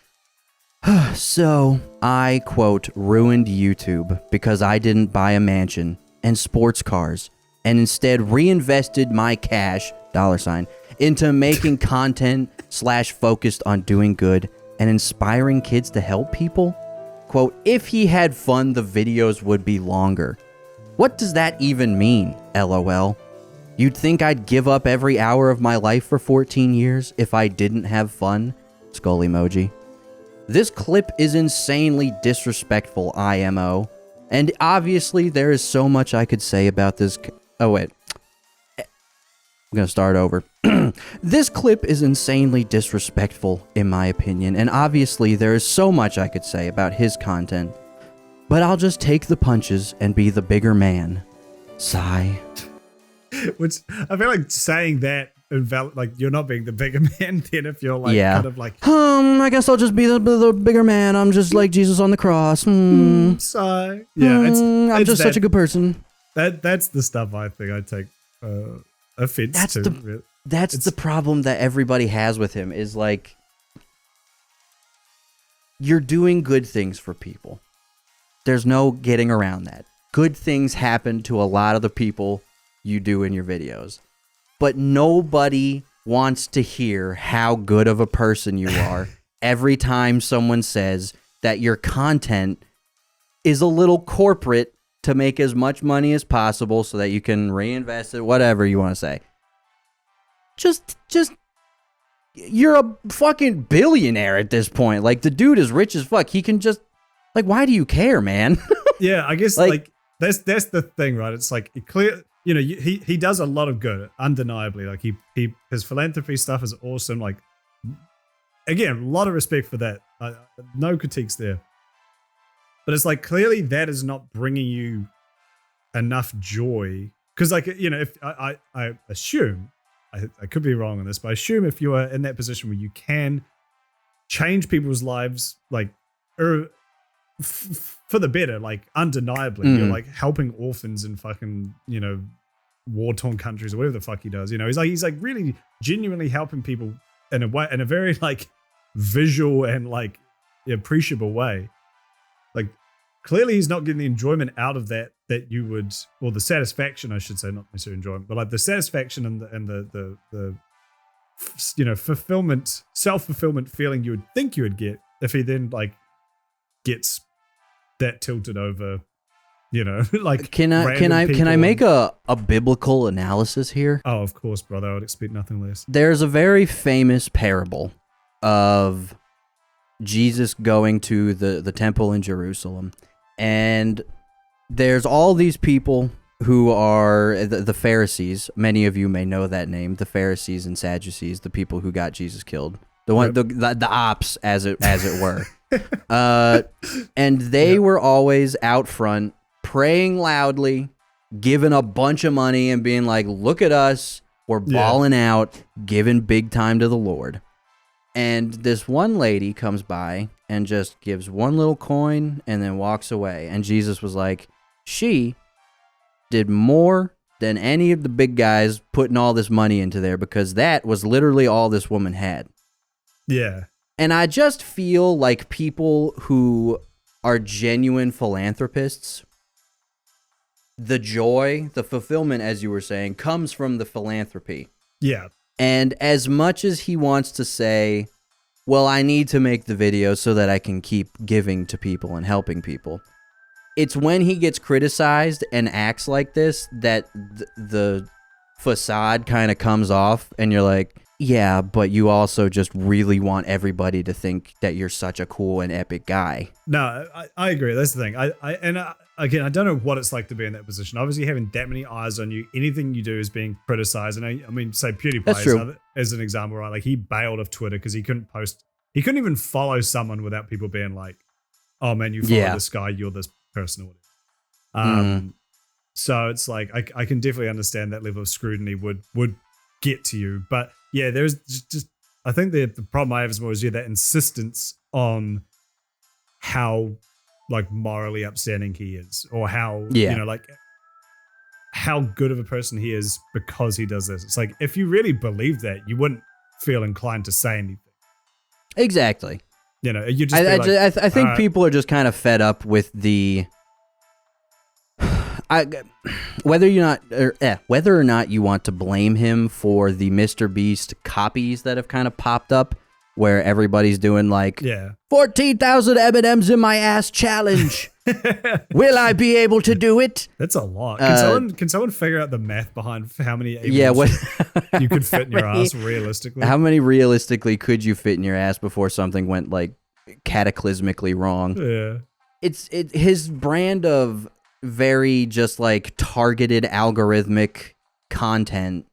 B: So, I, quote, ruined YouTube because I didn't buy a mansion and sports cars, and instead reinvested my cash, $ into making content / focused on doing good and inspiring kids to help people. Quote, if he had fun, the videos would be longer. What does that even mean, LOL? You'd think I'd give up every hour of my life for 14 years if I didn't have fun? Skull emoji. This clip is insanely disrespectful, IMO. And obviously, there is so much I could say about this. Oh, wait. I'm going to start over. This clip is insanely disrespectful, in my opinion. And obviously, there is so much I could say about his content. But I'll just take the punches and be the bigger man. Sigh.
A: Which, I feel like saying that, like, you're not being the bigger man then if you're like, kind of like...
B: I guess I'll just be the bigger man. I'm just like Jesus on the cross.
A: Sigh. Yeah,
B: I'm just such a good person.
A: That's the stuff I think I take offense to.
B: That's the problem that everybody has with him is like, you're doing good things for people. There's no getting around that. Good things happen to a lot of the people you do in your videos. But nobody wants to hear how good of a person you are every time someone says that your content is a little corporate to make as much money as possible so that you can reinvest it, whatever you want to say. Just, you're a fucking billionaire at this point. Like, the dude is rich as fuck. He can just, like, why do you care, man?
A: Yeah, I guess, like that's the thing, right? It's like, clear... he does a lot of good, undeniably. Like his philanthropy stuff is awesome. Like, again, a lot of respect for that. No critiques there. But it's like, clearly that is not bringing you enough joy, because like, you know, if I assume, I could be wrong on this, but I assume if you are in that position where you can change people's lives, like for the better, like undeniably, you're like helping orphans in fucking, you know, war-torn countries or whatever the fuck he does. You know, he's like really genuinely helping people in a way, in a very like visual and like appreciable way. Like clearly he's not getting the enjoyment out of that you would, or the satisfaction, I should say, not necessarily enjoyment, but like the satisfaction and the you know, fulfillment, self-fulfillment feeling you would think you would get if he then like gets that tilted over, you know, like
B: can I make a biblical analysis here?
A: Oh, of course, brother. I would expect nothing less.
B: There's a very famous parable of Jesus going to the temple in Jerusalem, and there's all these people who are the Pharisees. Many of you may know that name, the Pharisees and Sadducees, the people who got Jesus killed, the ops, as it were. And they were always out front praying loudly, giving a bunch of money and being like, look at us, we're balling out, giving big time to the Lord. And this one lady comes by and just gives one little coin and then walks away. And Jesus was like, she did more than any of the big guys putting all this money into there, because that was literally all this woman had.
A: Yeah.
B: And I just feel like people who are genuine philanthropists, the joy, the fulfillment, as you were saying, comes from the philanthropy.
A: Yeah.
B: And as much as he wants to say, well, I need to make the video so that I can keep giving to people and helping people, it's when he gets criticized and acts like this that the facade kind of comes off, and you're like, yeah, but you also just really want everybody to think that you're such a cool and epic guy.
A: No, I agree. That's the thing. Again, I don't know what it's like to be in that position. Obviously, having that many eyes on you, anything you do is being criticized. And I mean, say PewDiePie as an example, right? Like he bailed off Twitter because he couldn't even follow someone without people being like, oh man, you follow this guy, you're this person or whatever. So it's like, I can definitely understand that level of scrutiny would get to you. But yeah, there's just I think the problem I have is more that insistence on how like morally upstanding he is, or how you know, like how good of a person he is because he does this. It's like, if you really believe that, you wouldn't feel inclined to say anything.
B: Exactly.
A: You know, you just
B: I think people are just kind of fed up with the whether or not you want to blame him for the MrBeast copies that have kind of popped up, where everybody's doing like 14,000 M&Ms in my ass challenge. Will I be able to do it?
A: That's a lot. Can someone figure out the math behind how many M&Ms you could fit in your ass realistically?
B: How many realistically could you fit in your ass before something went like cataclysmically wrong?
A: Yeah.
B: It's his brand of very just like targeted algorithmic content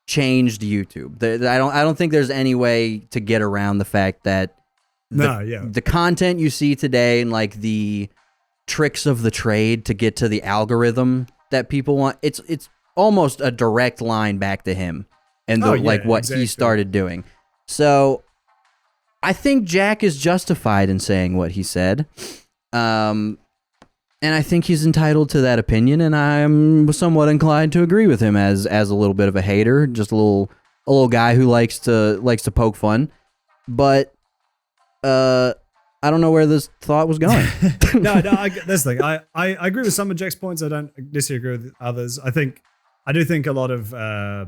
B: changed YouTube. I don't think there's any way to get around the fact that the content you see today and like the tricks of the trade to get to the algorithm that people want, it's almost a direct line back to him and what he started doing. So I think Jack is justified in saying what he said. And I think he's entitled to that opinion, and I'm somewhat inclined to agree with him as a little bit of a hater, just a little guy who likes to poke fun. But I don't know where this thought was going.
A: No, that's the thing. I agree with some of Jack's points. I don't necessarily agree with others. I do think a lot of I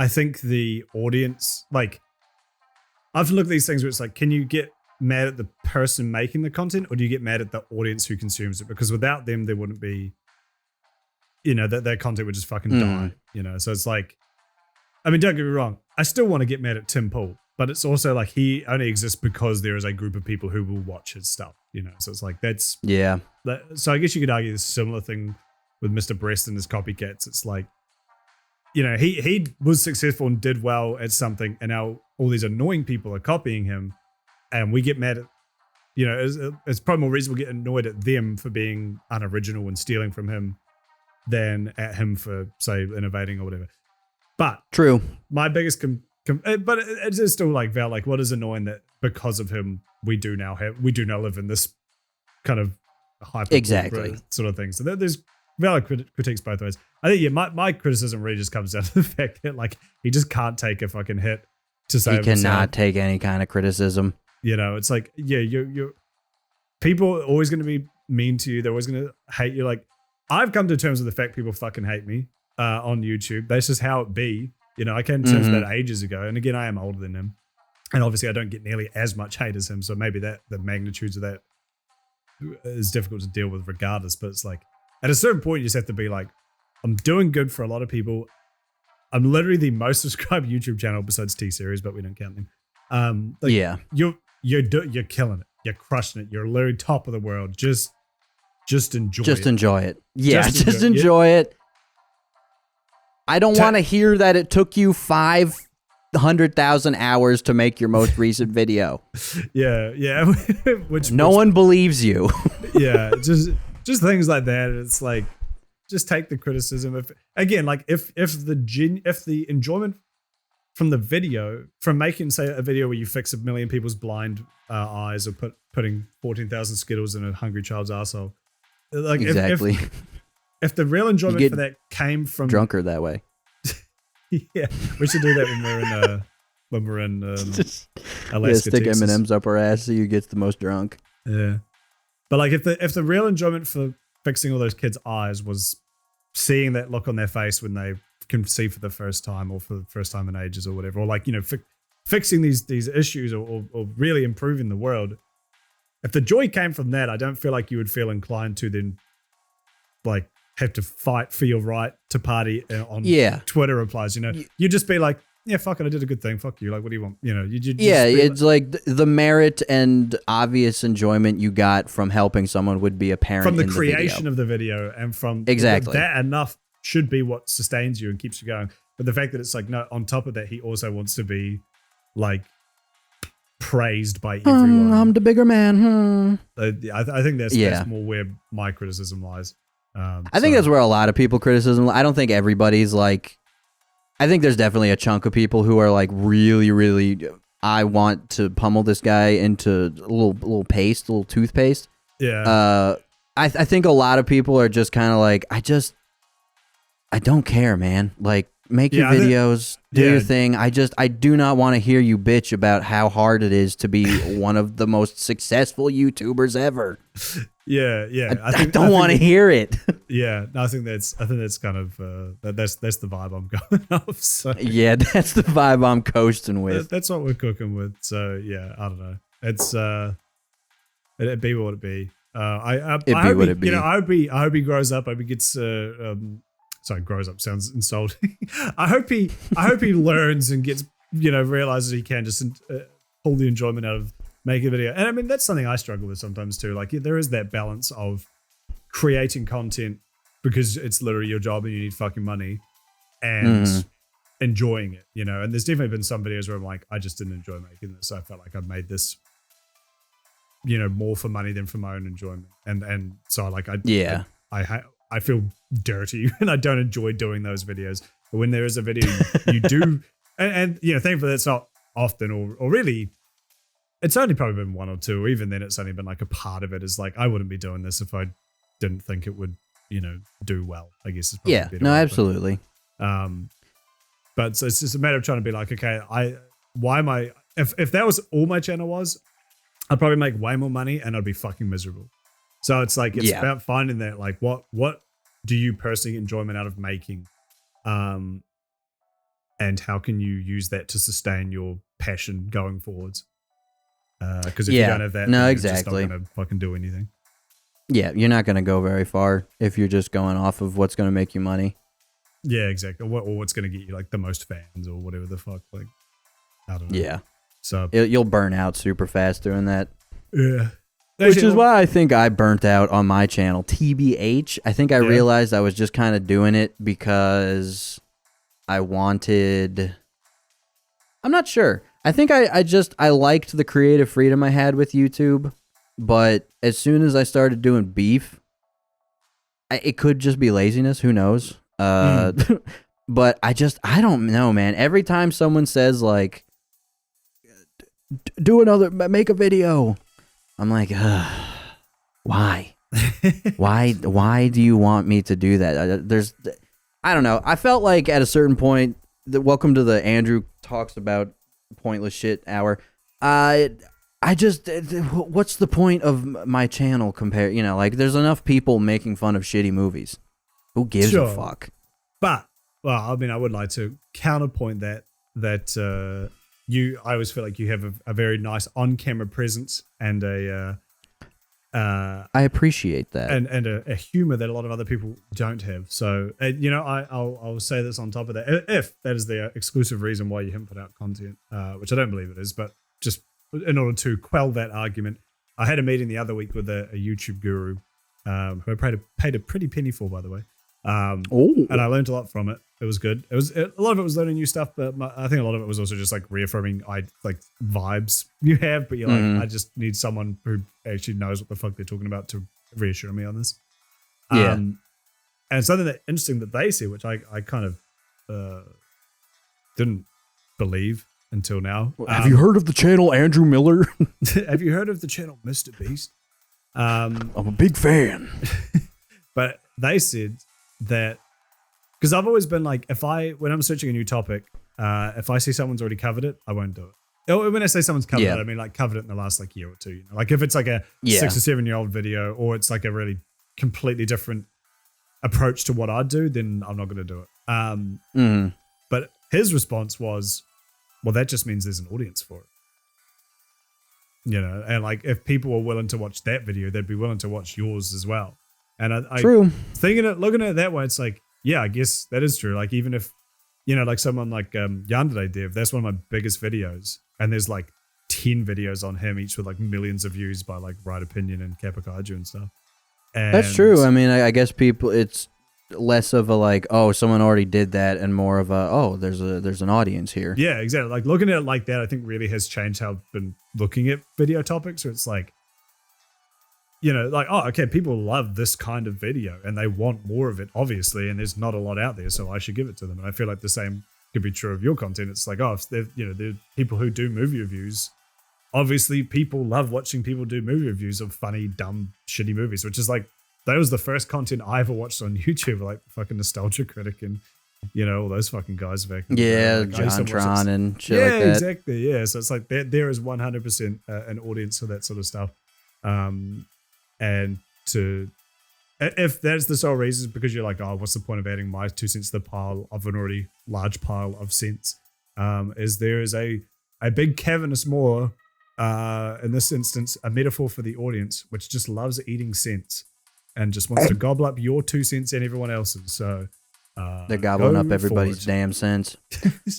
A: think the audience, like, I have to look at these things where it's like, can you get mad at the person making the content, or do you get mad at the audience who consumes it? Because without them, there wouldn't be, you know, that their content would just fucking die, you know? So it's like, I mean, don't get me wrong, I still want to get mad at Tim Pool, but it's also like he only exists because there is a group of people who will watch his stuff, you know? So it's like, so I guess you could argue this similar thing with MrBeast and his copycats. It's like, you know, he was successful and did well at something, and now all these annoying people are copying him. And we get mad at, you know, it's probably more reasonable to get annoyed at them for being unoriginal and stealing from him than at him for, say, innovating or whatever. But
B: true.
A: My biggest, but it is still like Val, like what is annoying that because of him, we do now live in this kind of hyper sort of thing. So there's valid critiques both ways. I think my criticism really just comes down to the fact that like he just can't take a fucking hit to say
B: he cannot take any kind of criticism.
A: You know, it's like, yeah, you're people are always going to be mean to you. They're always going to hate you. Like, I've come to terms with the fact people fucking hate me on YouTube. That's just how it be. You know, I came to terms with that ages ago. And again, I am older than him. And obviously I don't get nearly as much hate as him. So maybe the magnitudes of that is difficult to deal with regardless. But it's like, at a certain point, you just have to be like, I'm doing good for a lot of people. I'm literally the most subscribed YouTube channel besides T-Series, but we don't count them. You're killing it. You're crushing it. You're literally top of the world. Just enjoy it.
B: Just enjoy it. Yeah, just enjoy it. I don't want to hear that it took you 500,000 hours to make your most recent video.
A: Yeah. Which
B: no one believes you.
A: Yeah, just things like that. It's like, just take the criticism. If the enjoyment from the video, from making, say, a video where you fix 1 million people's blind eyes or putting 14,000 Skittles in a hungry child's arsehole. Like,
B: exactly.
A: If the real enjoyment for that came from
B: drunker that way.
A: Yeah, we should do that when we're in Alaska.
B: Stick
A: Texas.
B: M&Ms up our ass so you get the most drunk.
A: Yeah, but like if the real enjoyment for fixing all those kids' eyes was seeing that look on their face when they can see for the first time or for the first time in ages or whatever, or like, you know, fixing these issues or really improving the world. If the joy came from that, I don't feel like you would feel inclined to then like have to fight for your right to party on Twitter replies. You know, you just be like, yeah, fuck it, I did a good thing. Fuck you. Like, what do you want? You know,
B: it's like the merit and obvious enjoyment you got from helping someone would be apparent
A: from the
B: in
A: creation of the video and from that enough should be what sustains you and keeps you going. But the fact that it's like, no, on top of that, he also wants to be like praised by everyone.
B: I'm the bigger man.
A: I think that's more where my criticism lies.
B: I think that's where a lot of people criticism. I don't think everybody's like. I think there's definitely a chunk of people who are like really, really. I want to pummel this guy into a little toothpaste.
A: Yeah.
B: I think a lot of people are just kind of like, I don't care, man. Like, make your videos, do your thing. I do not want to hear you bitch about how hard it is to be one of the most successful YouTubers ever.
A: Yeah.
B: I don't want to hear it.
A: Yeah, no, I think that's kind of that's the vibe I'm going off. So
B: yeah, that's the vibe I'm coasting with.
A: That's what we're cooking with. So yeah, I don't know. It's it'd be what it be. I hope he, you know, I hope he grows up. I hope he gets sorry, grows up sounds insulting. I hope he learns and ges, you know, realizes he can just pull the enjoyment out of making a video. And I mean, that's something I struggle with sometimes too. Like, there is that balance of creating content because it's literally your job and you need fucking money, and enjoying it, you know. And there's definitely been some videos where I'm like, I just didn't enjoy making this. I felt like I made this, you know, more for money than for my own enjoyment. And so like, I feel dirty and I don't enjoy doing those videos. But when there is a video you do, and you know, thankfully that's not often or really, it's only probably been one or two. Even then, it's only been like a part of it is like, I wouldn't be doing this if I didn't think it would, you know, do well, I guess. Is probably
B: absolutely.
A: But so it's just a matter of trying to be like, okay, why am I, if that was all my channel was, I'd probably make way more money and I'd be fucking miserable. So it's like, it's about finding that, like, what do you personally get enjoyment out of making? And how can you use that to sustain your passion going forwards? Because if you don't have that,
B: no,
A: you're
B: exactly,
A: just not gonna fucking do anything.
B: Yeah, you're not gonna go very far if you're just going off of what's gonna make you money.
A: Yeah, exactly. Or what's gonna get you like the most fans or whatever the fuck. Like, I don't know.
B: Yeah.
A: So
B: you'll burn out super fast doing that.
A: Yeah.
B: Which is why I think I burnt out on my channel. TBH, I think I realized I was just kind of doing it because I wanted. I'm not sure. I think I liked the creative freedom I had with YouTube. but as soon as I started doing beef, it could just be laziness. Who knows? But I don't know, man. Every time someone says like, make a video, I'm like, why? Why do you want me to do that? I don't know. I felt like at a certain point, welcome to the Andrew talks about pointless shit hour. What's the point of my channel compared? Like there's enough people making fun of shitty movies. Who gives a fuck?
A: But, well, I mean, I would like to counterpoint that I always feel like you have a very nice on-camera presence and
B: I appreciate that.
A: And a humor that a lot of other people don't have. So, I'll say this on top of that. If that is the exclusive reason why you haven't put out content, which I don't believe it is, but just in order to quell that argument, I had a meeting the other week with a YouTube guru who I paid a pretty penny for, by the way. And I learned a lot from it. It was good. A lot of it was learning new stuff, but I think a lot of it was also just like reaffirming vibes you have. But you're like, I just need someone who actually knows what the fuck they're talking about to reassure me on this.
B: Yeah.
A: And something that interesting that they said, which I kind of didn't believe until now.
B: Have you heard of the channel Andrew Miller?
A: Have you heard of the channel MrBeast?
B: I'm a big fan.
A: But they said that, because I've always been like, when I'm searching a new topic, if I see someone's already covered it, I won't do it. When I say someone's covered it, I mean like covered it in the last like year or two. Like if it's like a 6 or 7 year old video, or it's like a really completely different approach to what I do, then I'm not going to do it. But his response was, well, that just means there's an audience for it. And like if people were willing to watch that video, they'd be willing to watch yours as well. And I
B: True.
A: Looking at it that way, it's like, yeah, I guess that is true. Like even if, like someone like Yandere Dev, that's one of my biggest videos, and there's like 10 videos on him, each with like millions of views by like Right Opinion and Kappa and stuff. And
B: that's true. I mean, I guess it's less of a like, oh, someone already did that, and more of a, oh, there's an audience here.
A: Yeah, exactly. Like looking at it like that, I think really has changed how I've been looking at video topics. So it's like, like, oh, okay, people love this kind of video and they want more of it, obviously, and there's not a lot out there, so I should give it to them. And I feel like the same could be true of your content. It's like, oh, if there are people who do movie reviews. Obviously, people love watching people do movie reviews of funny, dumb, shitty movies, which is like, that was the first content I ever watched on YouTube, like fucking Nostalgia Critic and, all those fucking guys back.
B: Yeah, like, JonTron and shit like that.
A: Yeah, exactly. Yeah, so it's like there is 100% an audience for that sort of stuff. And if that's the sole reason, because you're like, oh, what's the point of adding my 2 cents to the pile of an already large pile of cents? Is there is a big cavernous maw, in this instance, a metaphor for the audience, which just loves eating cents and just wants to gobble up your 2 cents and everyone else's. So
B: they're gobbling up everybody's damn cents.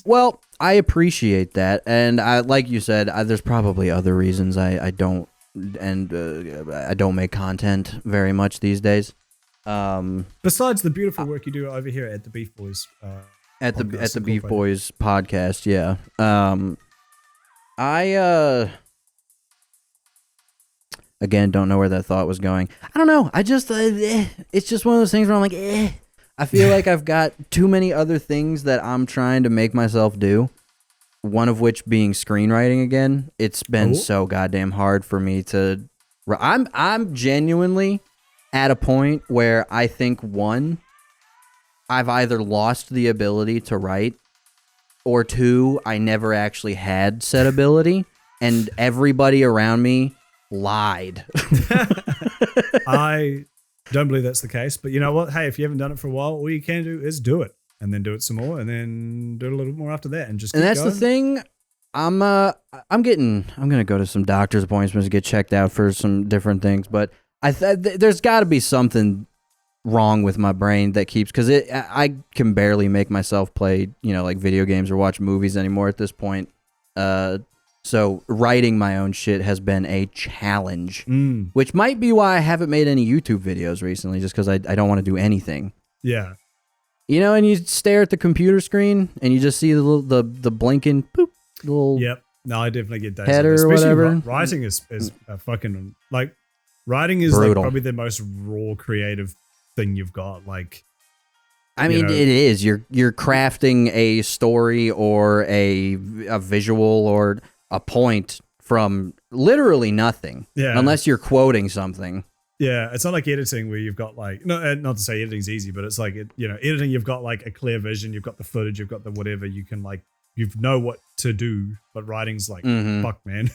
B: Well, I appreciate that, and like you said, there's probably other reasons I don't. And I don't make content very much these days.
A: Besides the beautiful work you do over here at the BeefBoys,
B: at the BeefBoys podcast, yeah. I again don't know where that thought was going. I don't know. I just it's just one of those things where I'm like, I feel like I've got too many other things that I'm trying to make myself do. One of which being screenwriting again. It's been so goddamn hard for me to. I'm genuinely at a point where I think I've either lost the ability to write, or 2, I never actually had said ability, and everybody around me lied.
A: I don't believe that's the case, but you know what? Hey, if you haven't done it for a while, all you can do is do it. And then do it some more, and then do it a little bit more after that, and just. And
B: that's
A: going.
B: The thing. I'm gonna go to some doctor's appointments to get checked out for some different things, but there's got to be something wrong with my brain that keeps, because I can barely make myself play like video games or watch movies anymore at this point. So writing my own shit has been a challenge, which might be why I haven't made any YouTube videos recently, just because I don't want to do anything.
A: Yeah.
B: And you stare at the computer screen and you just see the blinking poop, little
A: No, I definitely get days.
B: Header
A: of it.
B: or whatever.
A: Writing is a fucking like writing is
B: brutal.
A: like probably the most raw creative thing you've got. Like,
B: I mean, it is. You're crafting a story or a visual or a point from literally nothing.
A: Yeah.
B: Unless you're quoting something.
A: Yeah, it's not like editing where you've got like not to say editing's easy, but it's like editing. You've got like a clear vision. You've got the footage. You've got the whatever. You can like know what to do. But writing's like fuck, man.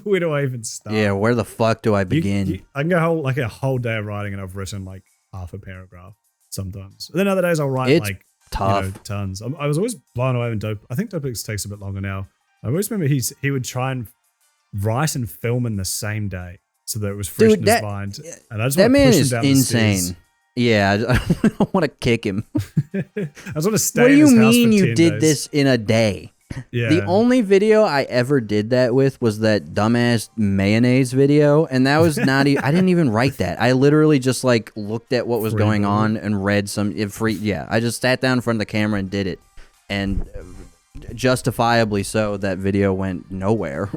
A: Where do I even start?
B: Yeah, where the fuck do I begin?
A: I can go a whole day of writing, and I've written like half a paragraph sometimes. And then other days I'll write
B: it's
A: like
B: tough.
A: Tons. I was always blown away when Dope. I think Dope takes a bit longer now. I always remember he would try and write and film in the same day, so that it was fresh in his mind. And I just
B: that man
A: push him
B: is
A: down
B: insane. Yeah, I want to kick him.
A: I just want to stay.
B: What do
A: in
B: you
A: his house
B: mean
A: for
B: you
A: 10
B: did
A: days.
B: this in a day?
A: Yeah.
B: The only video I ever did that with was that dumbass mayonnaise video, and that was not. I didn't even write that. I literally just like looked at what was going on and read some free. Yeah, I just sat down in front of the camera and did it, and justifiably so. That video went nowhere.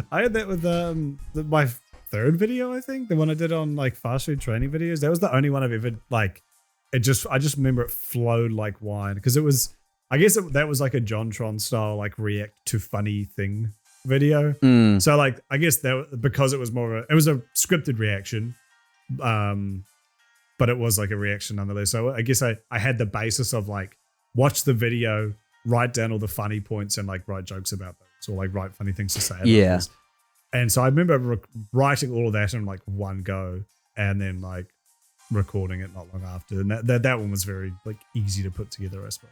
A: I had that with my third video. I think the one I did on like fast food training videos. That was the only one I've ever like. I just remember it flowed like wine because it was. I guess that was like a JonTron style, like react to funny thing video. So like, I guess that because it was it was a scripted reaction, but it was like a reaction nonetheless. So I guess I had the basis of like, watch the video, write down all the funny points and like write jokes about those or like write funny things to say about those. And so I remember writing all of that in like one go and then like recording it not long after. And that one was very like easy to put together, I suppose.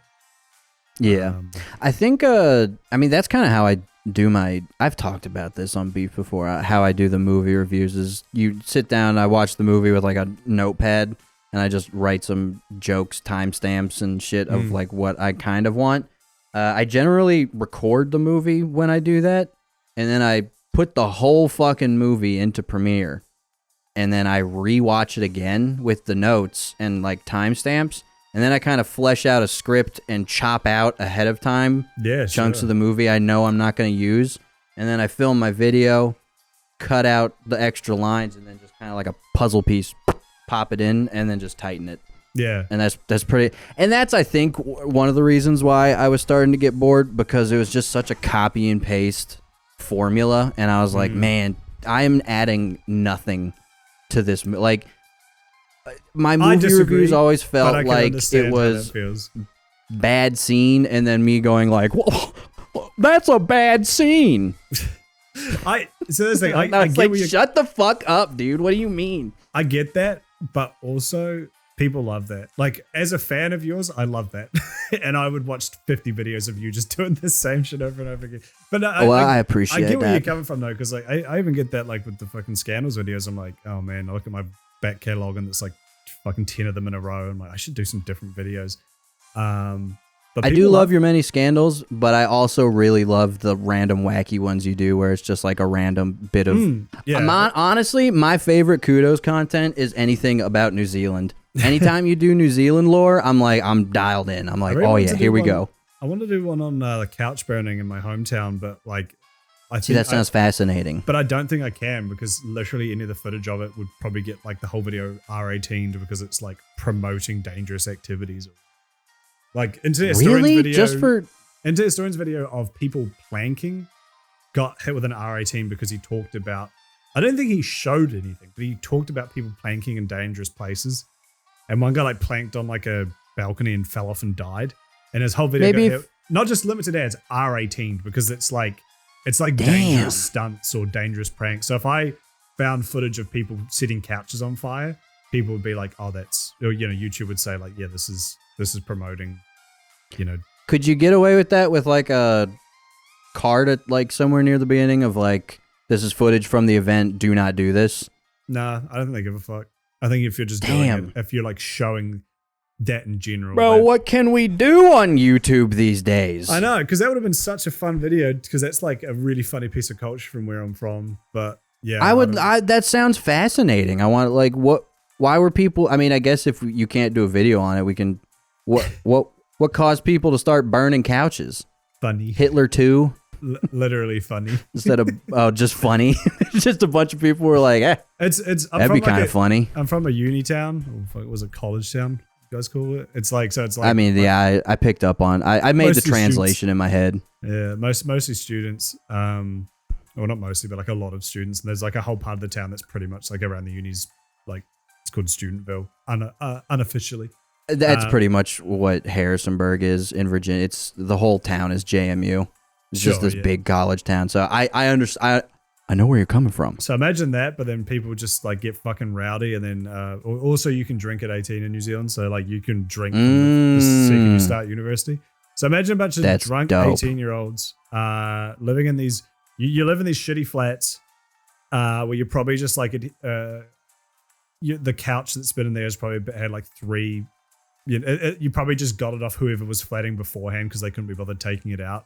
B: Yeah. I think, I mean, that's kind of how I do I've talked about this on Beef before, how I do the movie reviews is you sit down, I watch the movie with like a notepad and I just write some jokes, timestamps and shit of like what I kind of want. I generally record the movie when I do that and then I put the whole fucking movie into Premiere and then I rewatch it again with the notes and like timestamps. And then I kind of flesh out a script and chop out ahead of time chunks of the movie I know I'm not going to use. And then I film my video, cut out the extra lines, and then just kind of like a puzzle piece, pop it in, and then just tighten it.
A: Yeah.
B: And that's pretty... And that's, I think, one of the reasons why I was starting to get bored, because it was just such a copy and paste formula. And I was like, man, I am adding nothing to this. Like... My movie reviews always felt like it was bad scene, and then me going like, "Whoa, that's a bad scene."
A: I get
B: like, shut the fuck up, dude. What do you mean?
A: I get that, but also people love that. Like, as a fan of yours, I love that, and I would watch 50 videos of you just doing the same shit over and over again. But no,
B: I appreciate that.
A: I get where you're coming from though, because like I even get that like with the fucking scandals videos. I'm like, oh man, I look at my back catalog and it's like fucking 10 of them in a row. I'm like, I should do some different videos. But
B: I do love your many scandals, but I also really love the random wacky ones you do where it's just like a random bit of... honestly, my favorite kudos content is anything about New Zealand. Anytime you do New Zealand lore, I'm dialed in. I'm like, oh yeah, here we go.
A: I want to do one on the couch burning in my hometown, but like...
B: that sounds fascinating.
A: But I don't think I can because literally any of the footage of it would probably get like the whole video R18'd because it's like promoting dangerous activities. Like Internet Historian's video of people planking got hit with an R18 because he talked about, I don't think he showed anything, but he talked about people planking in dangerous places. And one guy like planked on like a balcony and fell off and died. And his whole video got hit. Not just limited ads, R18'd because it's like dangerous stunts or dangerous pranks. So if I found footage of people setting couches on fire, people would be like, oh, that's, or, YouTube would say like, yeah, this is promoting,
B: Could you get away with that with like a card at like somewhere near the beginning of like, this is footage from the event, do not do this?
A: Nah, I don't think they give a fuck. I think if you're just doing it, if you're like showing that in general.
B: Bro, what can we do on YouTube these days?
A: I know, because that would have been such a fun video, because that's like a really funny piece of culture from where I'm from. But yeah,
B: that sounds fascinating. I want why were people, I mean, I guess if you can't do a video on it, we can, what caused people to start burning couches?
A: Funny.
B: Hitler too?
A: literally funny.
B: Instead of just funny. Just a bunch of people were like, that'd be kind of funny.
A: I'm from a uni town. Or was it college town? You guys call it? It's like
B: I mean, yeah, I picked up on. I made the translation in my head.
A: Yeah, mostly students. Well, not mostly, but like a lot of students. And there's like a whole part of the town that's pretty much like around the unis. Like it's called Studentville, unofficially.
B: That's pretty much what Harrisonburg is in Virginia. It's the whole town is JMU. It's just this big college town. So I understand. I know where you're coming from.
A: So imagine that, but then people just like get fucking rowdy, and then also you can drink at 18 in New Zealand. So like you can drink the second you start university. So imagine a bunch of drunk 18-year-olds living in these. You live in these shitty flats where you're probably just like the couch that's been in there has probably had like 3. You probably just got it off whoever was flatting beforehand because they couldn't be bothered taking it out.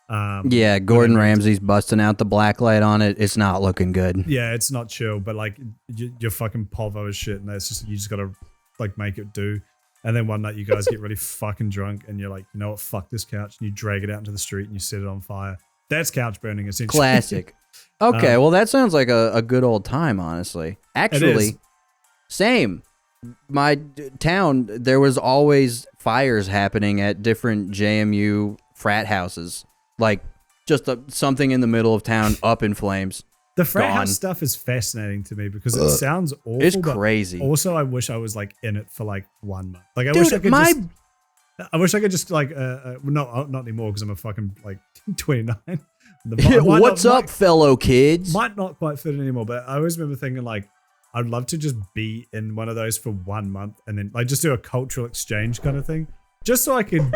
B: Gordon Ramsay's busting out the black light on it. It's not looking good.
A: Yeah, it's not chill, but like you're fucking povo as shit, and that's just you just gotta like make it do. And then one night you guys get really fucking drunk, and you're like, you know what, fuck this couch, and you drag it out into the street and you set it on fire. That's couch burning, essentially.
B: Classic. Okay, well that sounds like a good old time, honestly. Actually, same. My town, there was always fires happening at different JMU frat houses. Like, just something in the middle of town up in flames.
A: The frat house stuff is fascinating to me because it sounds awful.
B: It's crazy.
A: Also, I wish I was like in it for like 1 month. Like, I wish I could just like, not anymore because I'm a fucking like 29.
B: What's up, fellow kids?
A: Might not quite fit in anymore, but I always remember thinking like, I'd love to just be in one of those for 1 month and then like just do a cultural exchange kind of thing, just so I could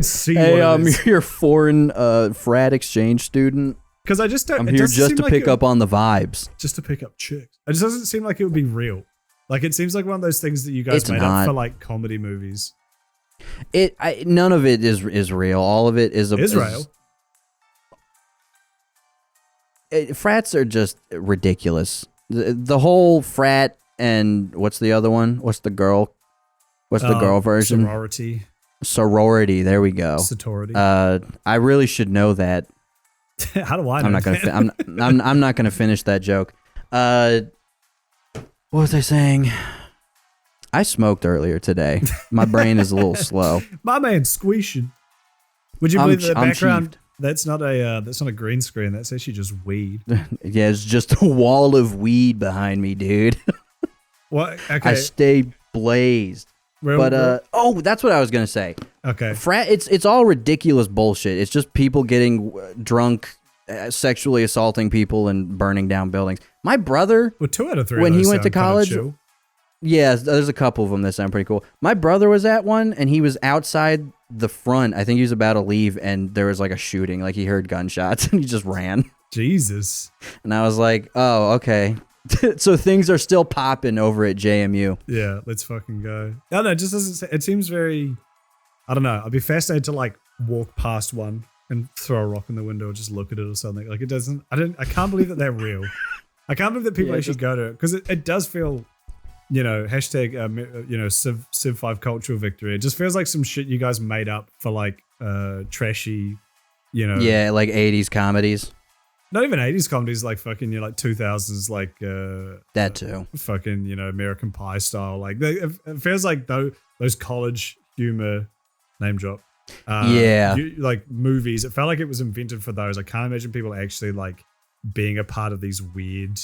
A: see.
B: Hey, I'm your foreign frat exchange student.
A: Because I just don't.
B: I'm here just to pick up on the vibes.
A: Just to pick up chicks. It just doesn't seem like it would be real. Like it seems like one of those things that you guys made up for like comedy movies.
B: None of it is real. All of it is
A: real.
B: Frats are just ridiculous. The whole frat and what's the other one? What's the girl? What's the girl version? Sorority. There we go.
A: Sorority.
B: I really should know that.
A: How do I know?
B: I'm not gonna. I'm not gonna finish that joke. What was I saying? I smoked earlier today. My brain is a little slow.
A: My man's squeezing. Would you believe the background? That's not a green screen. That's actually just weed.
B: Yeah, it's just a wall of weed behind me, dude.
A: What? Okay.
B: I stay blazed. Oh, that's what I was gonna say.
A: Okay.
B: Frat. It's all ridiculous bullshit. It's just people getting drunk, sexually assaulting people, and burning down buildings. My brother.
A: Well, 2 out of 3.
B: When he went to college. Yeah, there's a couple of them that sound pretty cool. My brother was at one, and he was outside the front. I think he was about to leave, and there was like a shooting. Like he heard gunshots, and he just ran. Jesus. And I was like, oh, okay. So things are still popping over at JMU.
A: Yeah, let's fucking go. No, it just doesn't. It seems very. I don't know. I'd be fascinated to like walk past one and throw a rock in the window or just look at it or something. Like it doesn't. I can't believe that they're real. I can't believe that people actually go to it because it does feel. Hashtag Civ 5 cultural victory. It just feels like some shit you guys made up for like trashy,
B: Yeah, like 80s comedies.
A: Not even 80s comedies, like fucking, like 2000s, like
B: that too.
A: Fucking, American Pie style. Like it feels like those college humor name drop. Like movies. It felt like it was invented for those. I can't imagine people actually like being a part of these weird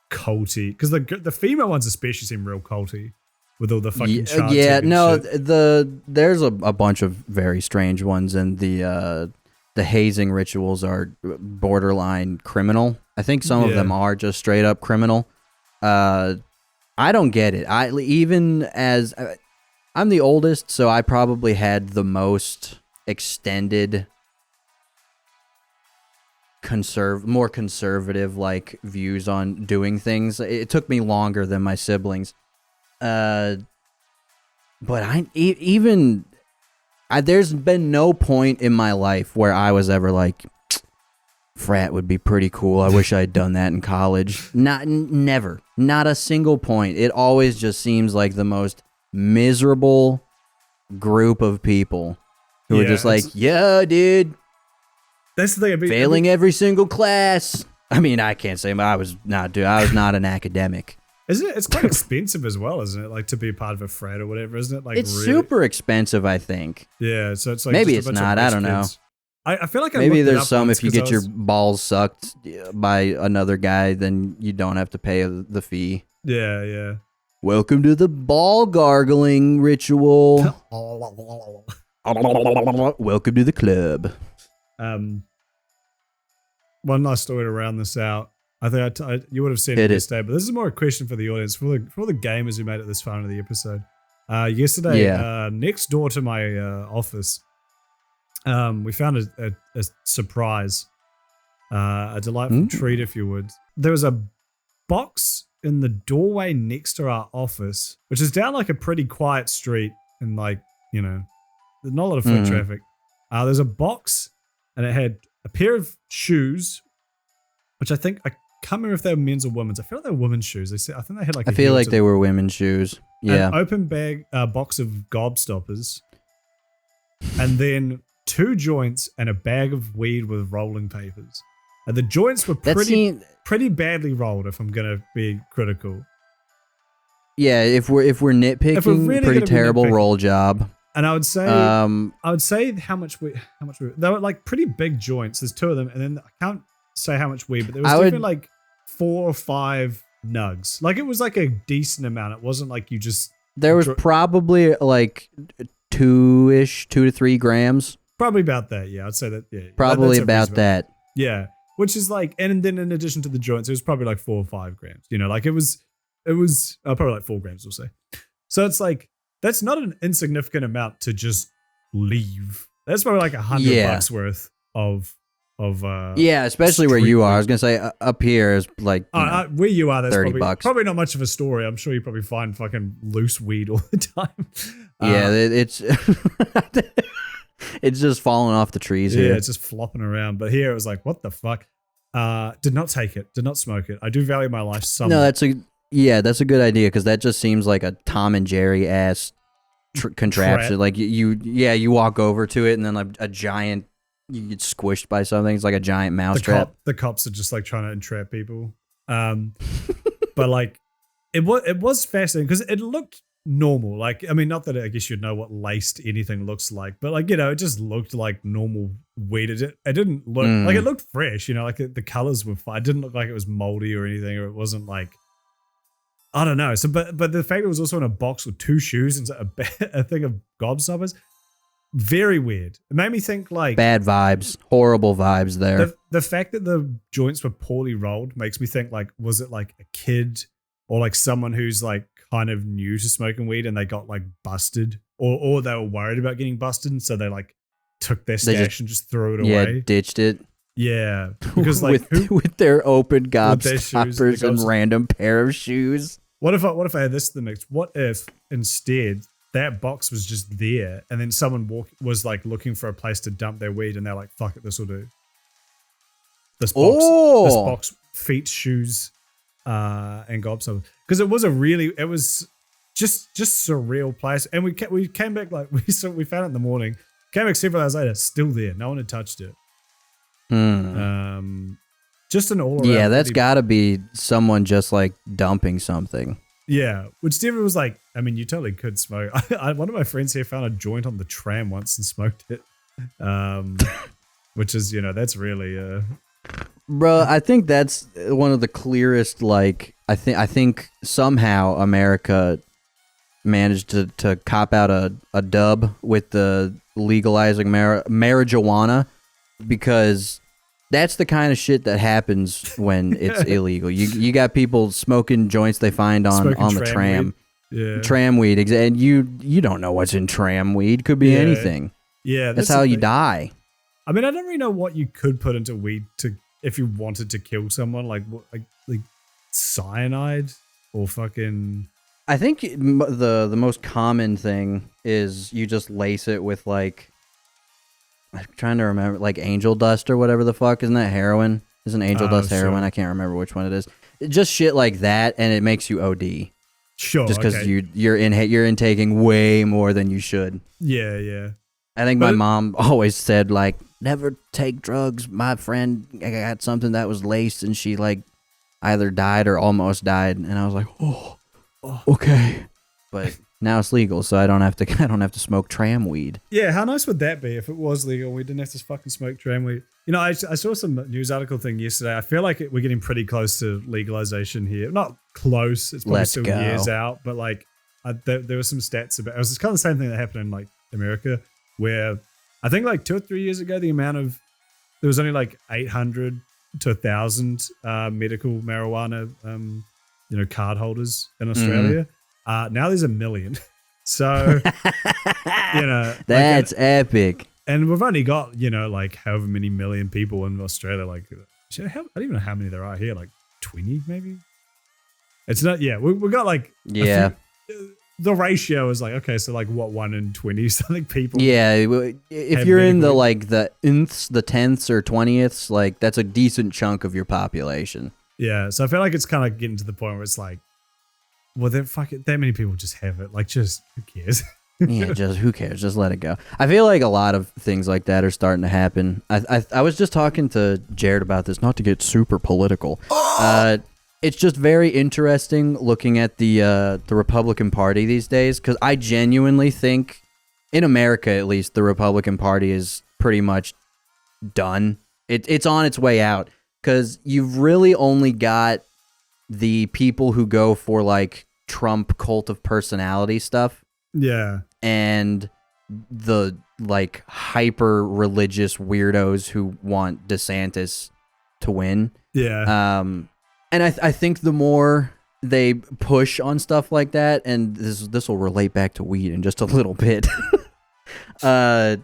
A: culty, because the female ones especially seem real culty with all the fucking charts.
B: Yeah, no, there's a bunch of very strange ones, and the hazing rituals are borderline criminal. I think some of them are just straight up criminal. I don't get it. I'm the oldest, so I probably had the most extended more conservative like views on doing things. It took me longer than my siblings, but there's been no point in my life where I was ever like, frat would be pretty cool. I wish I had done that in college. Never. Not a single point. It always just seems like the most miserable group of people who are just like, yeah, dude.
A: That's the thing.
B: Failing every single class. I mean, I can't say I was not an academic.
A: Isn't it? It's quite expensive as well, isn't it? Like to be a part of a frat or whatever, isn't it? Like
B: it's really super expensive, I think.
A: Yeah, so it's like
B: maybe it's not. I don't know.
A: I feel like
B: maybe there's some if you get your balls sucked by another guy, then you don't have to pay the fee.
A: Yeah, yeah.
B: Welcome to the ball gargling ritual. Welcome to the club.
A: One last story to round this out. I think you would have seen it yesterday, but this is more a question for the audience, for all the gamers who made it this far into the episode. Yesterday, next door to my office, we found a surprise, a delightful treat, if you would. There was a box in the doorway next to our office, which is down like a pretty quiet street and like, you know, there's not a lot of foot traffic. There's a box and it had a pair of shoes, which I can't remember if they were men's or women's. I feel like they were women's shoes. I think they had like.
B: I feel like they were women's shoes. Yeah.
A: An open box of gobstoppers, and then 2 joints and a bag of weed with rolling papers. And the joints were pretty badly rolled. If I'm gonna be critical.
B: Yeah, if we're nitpicking, really pretty terrible roll job.
A: And I would say how much weed. They were like pretty big joints. There's 2 of them, and then I can't say how much weed, but there was definitely like 4 or 5 nugs. Like it was like a decent amount. It wasn't like you just.
B: There was probably like 2 to 3 grams.
A: Probably about that. Yeah, I'd say that. Yeah,
B: probably about that.
A: Yeah, which is like, and then in addition to the joints, it was probably like 4 or 5 grams. You know, like it was probably like 4 grams, we'll say. So it's like that's not an insignificant amount to just leave. That's probably like $100 worth of
B: especially where you are. I was gonna say up here is like
A: where you are. That's
B: $30.
A: Probably not much of a story. I'm sure you probably find fucking loose weed all the time.
B: Yeah, it's it's just falling off the trees here.
A: Yeah, it's just flopping around. But here it was like, what the fuck? Did not take it. Did not smoke it. I do value my life somewhat.
B: No, that's a good idea because that just seems like a Tom and Jerry ass contraption. Like you walk over to it and then like a giant. You get squished by something. It's like a giant mousetrap.
A: The cops are just like trying to entrap people. But like, it was fascinating because it looked normal. Like, I mean, not that I guess you'd know what laced anything looks like, but like, you know, it just looked like normal weed. It didn't look like it looked fresh. You know, like the colors were fine. It didn't look like it was moldy or anything, or it wasn't like. I don't know. So, but the fact it was also in a box with 2 shoes and a thing of gobstoppers. Very weird. It made me think like
B: bad vibes, horrible vibes there.
A: The fact that the joints were poorly rolled makes me think like, was it like a kid or like someone who's like kind of new to smoking weed and they got like busted or they were worried about getting busted and so they like took their stash and just threw it away.
B: Yeah, ditched it.
A: Yeah, because like
B: with their open gobstoppers and random pair of shoes.
A: What if I had this to the mix? What if instead that box was just there, and then someone was like looking for a place to dump their weed, and they're like, "Fuck it, this will do." This box, feet, shoes, and gobstoppers, because it was just surreal place. And we came back like we found it in the morning, came back several hours later, still there. No one had touched it. Just an all around.
B: Yeah, that's got to be someone just like dumping something.
A: Yeah, which Steven was like, I mean, you totally could smoke. One of my friends here found a joint on the tram once and smoked it, which is, you know, that's really...
B: Bro, I think that's one of the clearest, like, I think somehow America managed to cop out a dub with the legalizing marijuana because... That's the kind of shit that happens when it's illegal. You got people smoking joints they find on the tram.
A: Yeah.
B: Tram weed. And you don't know what's in tram weed. Could be anything.
A: Yeah.
B: That's how you die.
A: I mean, I don't really know what you could put into weed if you wanted to kill someone, like cyanide or fucking...
B: I think the most common thing is you just lace it with like... I'm trying to remember, like angel dust or whatever the fuck. Isn't that heroin? Isn't angel dust heroin? Sure. I can't remember which one it is. Just shit like that, and it makes you OD.
A: Sure.
B: Just because you're intaking way more than you should.
A: Yeah, yeah.
B: I think my mom always said, like, never take drugs. My friend got something that was laced, and she, like, either died or almost died. And I was like, oh, okay. But now it's legal, so I don't have to smoke tram weed.
A: Yeah, how nice would that be if it was legal? We didn't have to fucking smoke tram weed. You know, I saw some news article thing yesterday. I feel like we're getting pretty close to legalization here. Not close. It's probably still years out, but like there were some stats about it. Was kind of the same thing that happened in like America, where I think like 2 or 3 years ago, there was only like 800 to 1,000 medical marijuana, card holders in Australia. Now there's 1 million. So,
B: that's epic.
A: And we've only got, like however many million people in Australia. Like, I don't even know how many there are here. Like 20 maybe. It's not. Yeah, we got like the ratio is like, okay, so like what, 1 in 20 something people.
B: Yeah, if you're in the like the nths, the tenths or 20ths, like that's a decent chunk of your population.
A: Yeah, so I feel like it's kind of getting to the point where it's like, well, then fuck it, that many people just have it. Like, just who cares?
B: Yeah, just who cares? Just let it go. I feel like a lot of things like that are starting to happen. I was just talking to Jared about this, not to get super political. It's just very interesting looking at the Republican Party these days, because I genuinely think, in America at least, the Republican Party is pretty much done. It's on its way out, because you've really only got the people who go for like Trump cult of personality stuff.
A: Yeah.
B: And the like hyper religious weirdos who want DeSantis to win.
A: Yeah.
B: And I think the more they push on stuff like that, and this will relate back to weed in just a little bit. I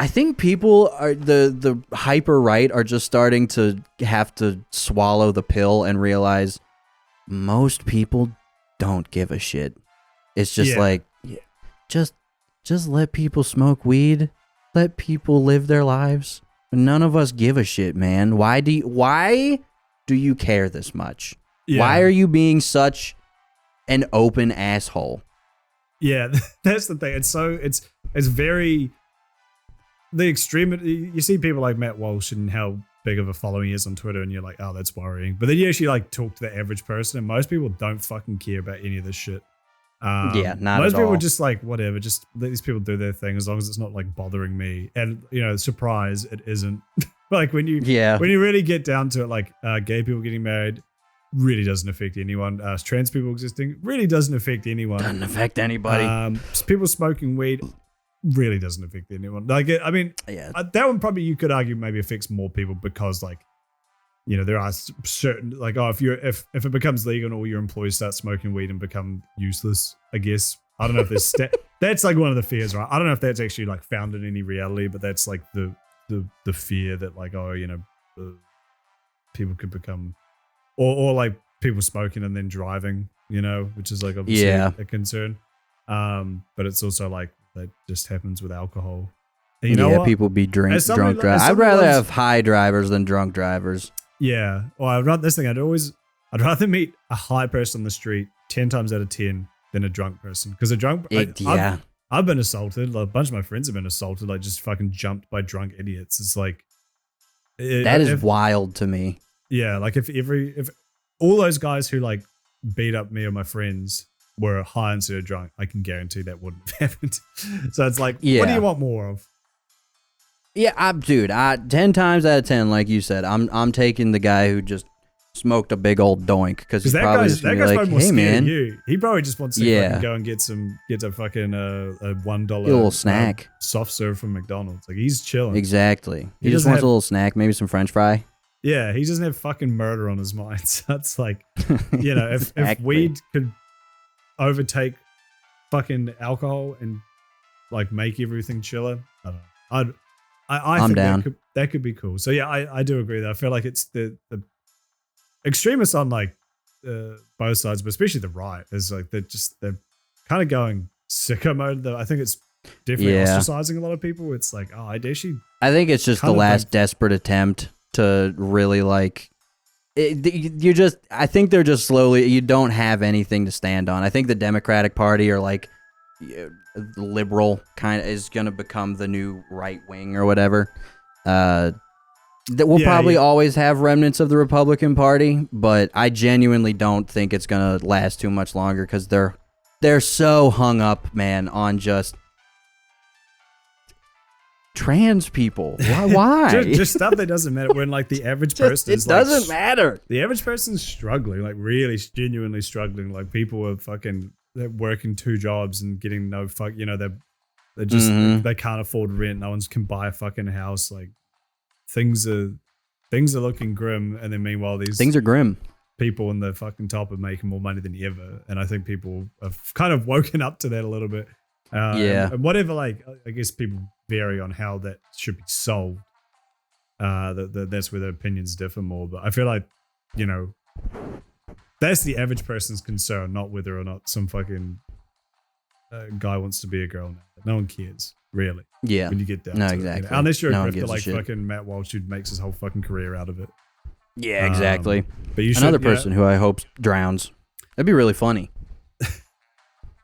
B: think people are the hyper right are just starting to have to swallow the pill and realize most people don't give a shit. It's just just let people smoke weed, let people live their lives. None of us give a shit, man. Why do you care this much? Yeah. Why are you being such an open asshole?
A: Yeah, that's the thing. It's very the extreme. You see people like Matt Walsh and how big of a following he is on Twitter, and you're like, oh, that's worrying. But then you actually like talk to the average person, and most people don't fucking care about any of this shit.
B: Not
A: most
B: at all.
A: Most people are just like, whatever, just let these people do their thing as long as it's not like bothering me. And surprise, it isn't. Like when you really get down to it, like gay people getting married really doesn't affect anyone. Trans people existing really doesn't affect anyone.
B: Doesn't affect anybody.
A: People smoking weed really doesn't affect anyone. Like, I mean, that one probably you could argue maybe affects more people because like, there are certain like, oh, if it becomes legal and all your employees start smoking weed and become useless, I guess. I don't know if there's that's like one of the fears, right? I don't know if that's actually like founded in any reality, but that's like the fear that like, oh, people could become or like people smoking and then driving, which is like obviously a concern. But it's also like that just happens with alcohol. And you know what?
B: People be drunk drivers. I'd rather have high drivers than drunk drivers.
A: Yeah. Well, I'd rather meet a high person on the street 10 times out of 10 than a drunk person. Because a drunk, I've been assaulted. Like, a bunch of my friends have been assaulted. Like, just fucking jumped by drunk idiots. It's like
B: that is wild to me.
A: Yeah, like if all those guys who like beat up me or my friends were high instead of drunk, I can guarantee that wouldn't have happened. So it's like, what do you want more of?
B: Yeah, dude, 10 times out of 10, like you said, I'm taking the guy who just smoked a big old doink because he's probably just gonna be like, hey man,
A: he probably just wants to fucking go and get a fucking a $1
B: little snack,
A: soft serve from McDonald's. Like he's chilling.
B: Exactly. He just wants a little snack, maybe some French fry.
A: Yeah, he doesn't have fucking murder on his mind. So it's like, if weed could overtake fucking alcohol and like make everything chiller, I don't know. I think
B: down.
A: That could be cool. So yeah, I do agree that I feel like it's the extremists on like both sides, but especially the right is like they're kind of going sicko mode. I think it's definitely ostracizing a lot of people. It's like, oh, I think
B: it's just the last desperate attempt to really like. I think they're just slowly. You don't have anything to stand on. I think the Democratic Party are like liberal kind of is gonna become the new right wing or whatever. That we'll probably always have remnants of the Republican Party, but I genuinely don't think it's gonna last too much longer because they're so hung up, man, on just trans people. Why?
A: just stuff that doesn't matter. When like the average person is
B: doesn't matter.
A: The average person's struggling, like really genuinely struggling. Like people are they're working 2 jobs and getting no fuck. You know, they're just they can't afford rent. No one's can buy a fucking house. Like things are looking grim. And then meanwhile, these
B: things are grim.
A: People in the fucking top are making more money than ever. And I think people have kind of woken up to that a little bit. And whatever, like, I guess people vary on how that should be solved. That's where the opinions differ more. But I feel like, you know, that's the average person's concern, not whether or not some fucking guy wants to be a girl now. No one cares, really.
B: Yeah.
A: When you get down to
B: exactly.
A: it. You know? Unless you're a grifter like fucking Matt Walsh, who makes his whole fucking career out of it.
B: Yeah, exactly.
A: But you should,
B: another person who I hope drowns. That'd be really funny.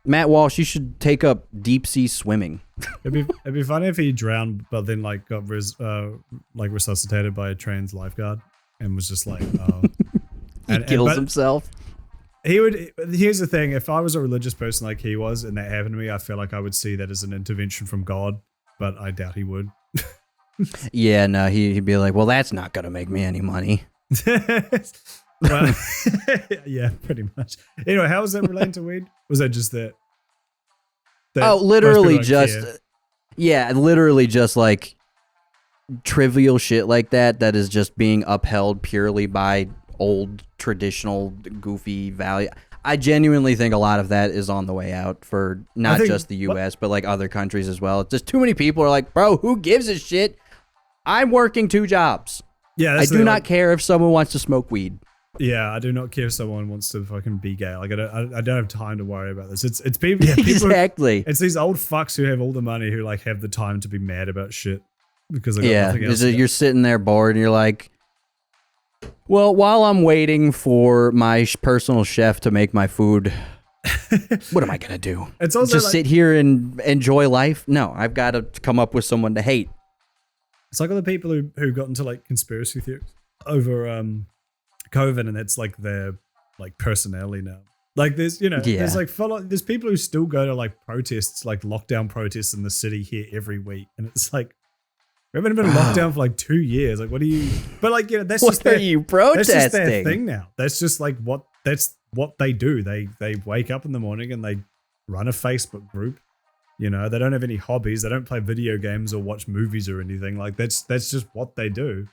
B: Matt Walsh, you should take up deep sea swimming.
A: It'd be funny if he drowned, but then like got resuscitated by a trans lifeguard and was just like,
B: he kills himself.
A: He would. Here's the thing: if I was a religious person like he was, and that happened to me, I feel like I would see that as an intervention from God. But I doubt he would.
B: Yeah, no, he'd be like, "Well, that's not gonna make me any money."
A: Well, yeah, pretty much. Anyway, how was that related to weed? Was that just that
B: literally just, literally just like trivial shit like that is just being upheld purely by old, traditional, goofy value. I genuinely think a lot of that is on the way out for not just the U.S., but like other countries as well. Just too many people are like, bro, who gives a shit? I'm working 2 jobs.
A: Yeah,
B: I do not care if someone wants to smoke weed.
A: Yeah, I do not care if someone wants to fucking be gay. Like I don't have time to worry about this. It's people. Yeah, people
B: exactly.
A: It's these old fucks who have all the money who like have the time to be mad about shit because they got nothing else.
B: You're sitting there bored and you're like, well, while I'm waiting for my personal chef to make my food, what am I gonna do?
A: It's also
B: just sit here and enjoy life? No, I've got to come up with someone to hate.
A: It's like all the people who got into like conspiracy theories over COVID, and that's like their like personality now. Like there's there's like there's people who still go to like protests, like lockdown protests in the city here every week, and it's like we haven't been in lockdown for like 2 years. Like what are you? But like that's
B: what are you protesting?
A: That's just their thing now. That's just like what they do. They wake up in the morning and they run a Facebook group. You know, they don't have any hobbies. They don't play video games or watch movies or anything. Like that's just what they do.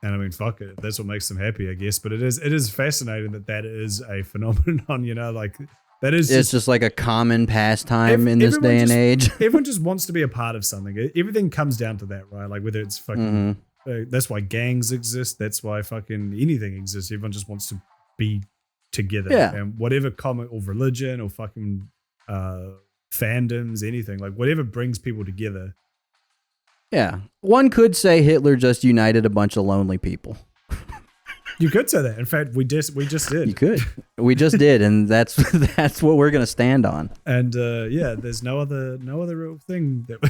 A: And I mean, fuck it. That's what makes them happy, I guess. But it is fascinating that is a phenomenon. You know, like that is.
B: It's just like a common pastime in this day and age.
A: Everyone just wants to be a part of something. Everything comes down to that, right? Like whether it's fucking. That's why gangs exist. That's why fucking anything exists. Everyone just wants to be together.
B: Yeah.
A: And whatever common or religion or fucking fandoms, anything like whatever brings people together.
B: Yeah. One could say Hitler just united a bunch of lonely people.
A: You could say that. In fact, we just did.
B: You could. We just did, and that's what we're gonna stand on.
A: And there's no other real thing that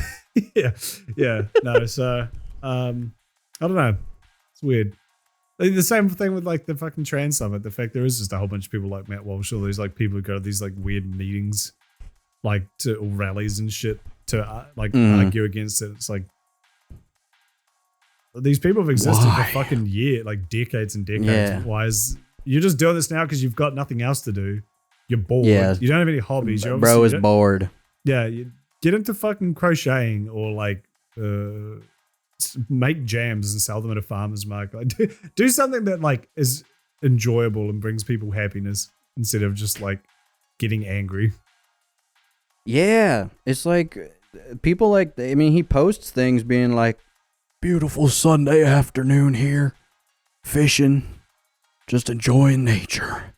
A: no. So I don't know. It's weird. The same thing with like the fucking trans summit. The fact there is just a whole bunch of people like Matt Walsh, all these like people who go to these like weird meetings, like to rallies and shit to argue against it. It's like. These people have existed for fucking like decades and decades.
B: Yeah.
A: Why is you're just doing this now because you've got nothing else to do? You're bored.
B: Yeah.
A: You don't have any hobbies.
B: Bro is bored.
A: Yeah, you get into fucking crocheting or like make jams and sell them at a farmer's market. Like, do something that like is enjoyable and brings people happiness instead of just like getting angry.
B: Yeah, it's like people like. I mean, he posts things being like. Beautiful Sunday afternoon here, fishing, just enjoying nature.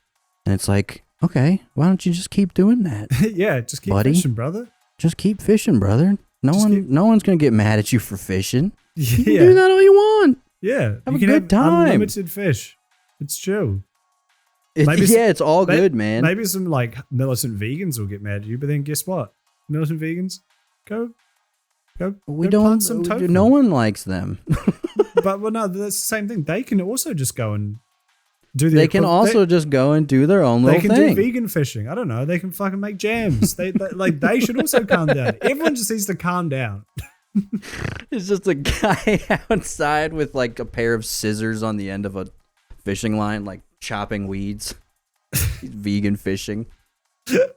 B: And it's like, okay, why don't you just keep doing that?
A: Yeah, just keep fishing, brother.
B: Just keep fishing, brother. No one's gonna get mad at you for fishing.
A: Yeah.
B: You can do that all you want.
A: Yeah,
B: have a good time.
A: Unlimited fish. It's chill.
B: It's all good, man.
A: Maybe some like militant vegans will get mad at you, but then guess what? Militant vegans, go plant some tofu.
B: No one likes them.
A: But well, no, that's the same thing. They can also just go and do
B: They can also just go and do their own little thing.
A: They can do vegan fishing. I don't know. They can fucking make jams. They should also calm down. Everyone just needs to calm down.
B: It's just a guy outside with like a pair of scissors on the end of a fishing line, like chopping weeds. He's vegan fishing. I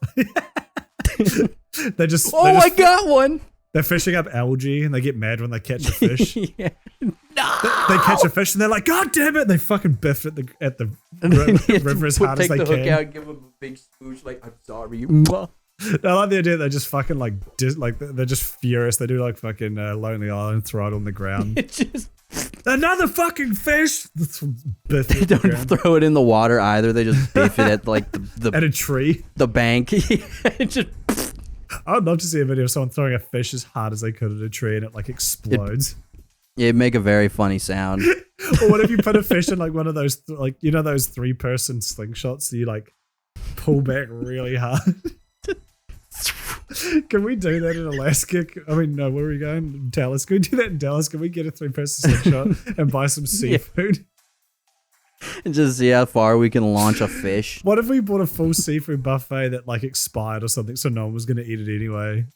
B: got one.
A: They're fishing up algae and they get mad when they catch a fish.
B: Yeah.
A: No! They catch a fish and they're like, God damn it! They fucking biff at the river as hard as they can.
B: Take the hook out, give them a big smooch, like, I'm sorry.
A: I like the idea that they just fucking they're just furious. They do like fucking Lonely Island, throw it on the ground.
B: It's just
A: another fucking fish.
B: They don't throw it in the water either. They just biff it at like the
A: at a tree,
B: the bank. It just.
A: I would love to see a video of someone throwing a fish as hard as they could at a tree and it like explodes.
B: It'd make a very funny sound.
A: Or what if you put a fish in like one of those like those 3-person slingshots that you like pull back really hard? Can we do that in Alaska? I mean, no, where are we going? Dallas. Can we do that in Dallas? Can we get a 3-person slingshot and buy some seafood?
B: And just see how far we can launch a fish.
A: What if we bought a full seafood buffet that like expired or something so no one was going to eat it anyway?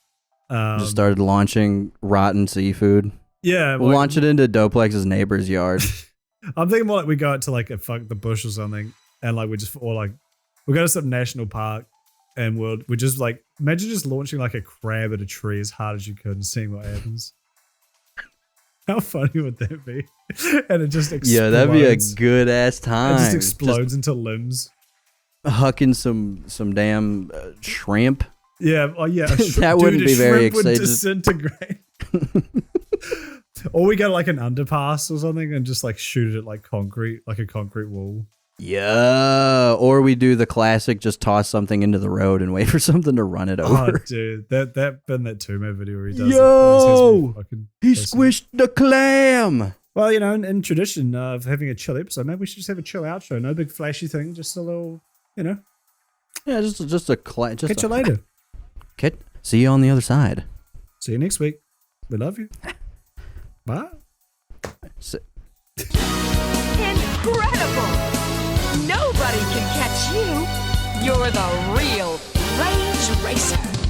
B: Just started launching rotten seafood.
A: Yeah.
B: We'll launch it into Doplex's neighbor's yard.
A: I'm thinking more like we go out to like a fuck the bush or something and like we go to some national park and we just like, imagine just launching like a crab at a tree as hard as you could and seeing what happens. How funny would that be? And it just explodes.
B: Yeah, that'd be a good ass time.
A: It just explodes into limbs.
B: Hucking some damn shrimp.
A: Yeah, yeah.
B: That wouldn't be very exciting.
A: Would disintegrate. Or we go like an underpass or something and just like shoot it at like concrete, like a concrete wall.
B: Yeah, or we do the classic, just toss something into the road and wait for something to run it over.
A: Oh, dude, that 2 video where he does
B: he squished the clam.
A: Well, in tradition of having a chill episode, maybe we should just have a chill outro. No big flashy thing, just a little,
B: Yeah, just a
A: catch you later.
B: See you on the other side.
A: See you next week. We love you. Bye.
C: Incredible! Nobody can catch you. You're the real Rage Racer.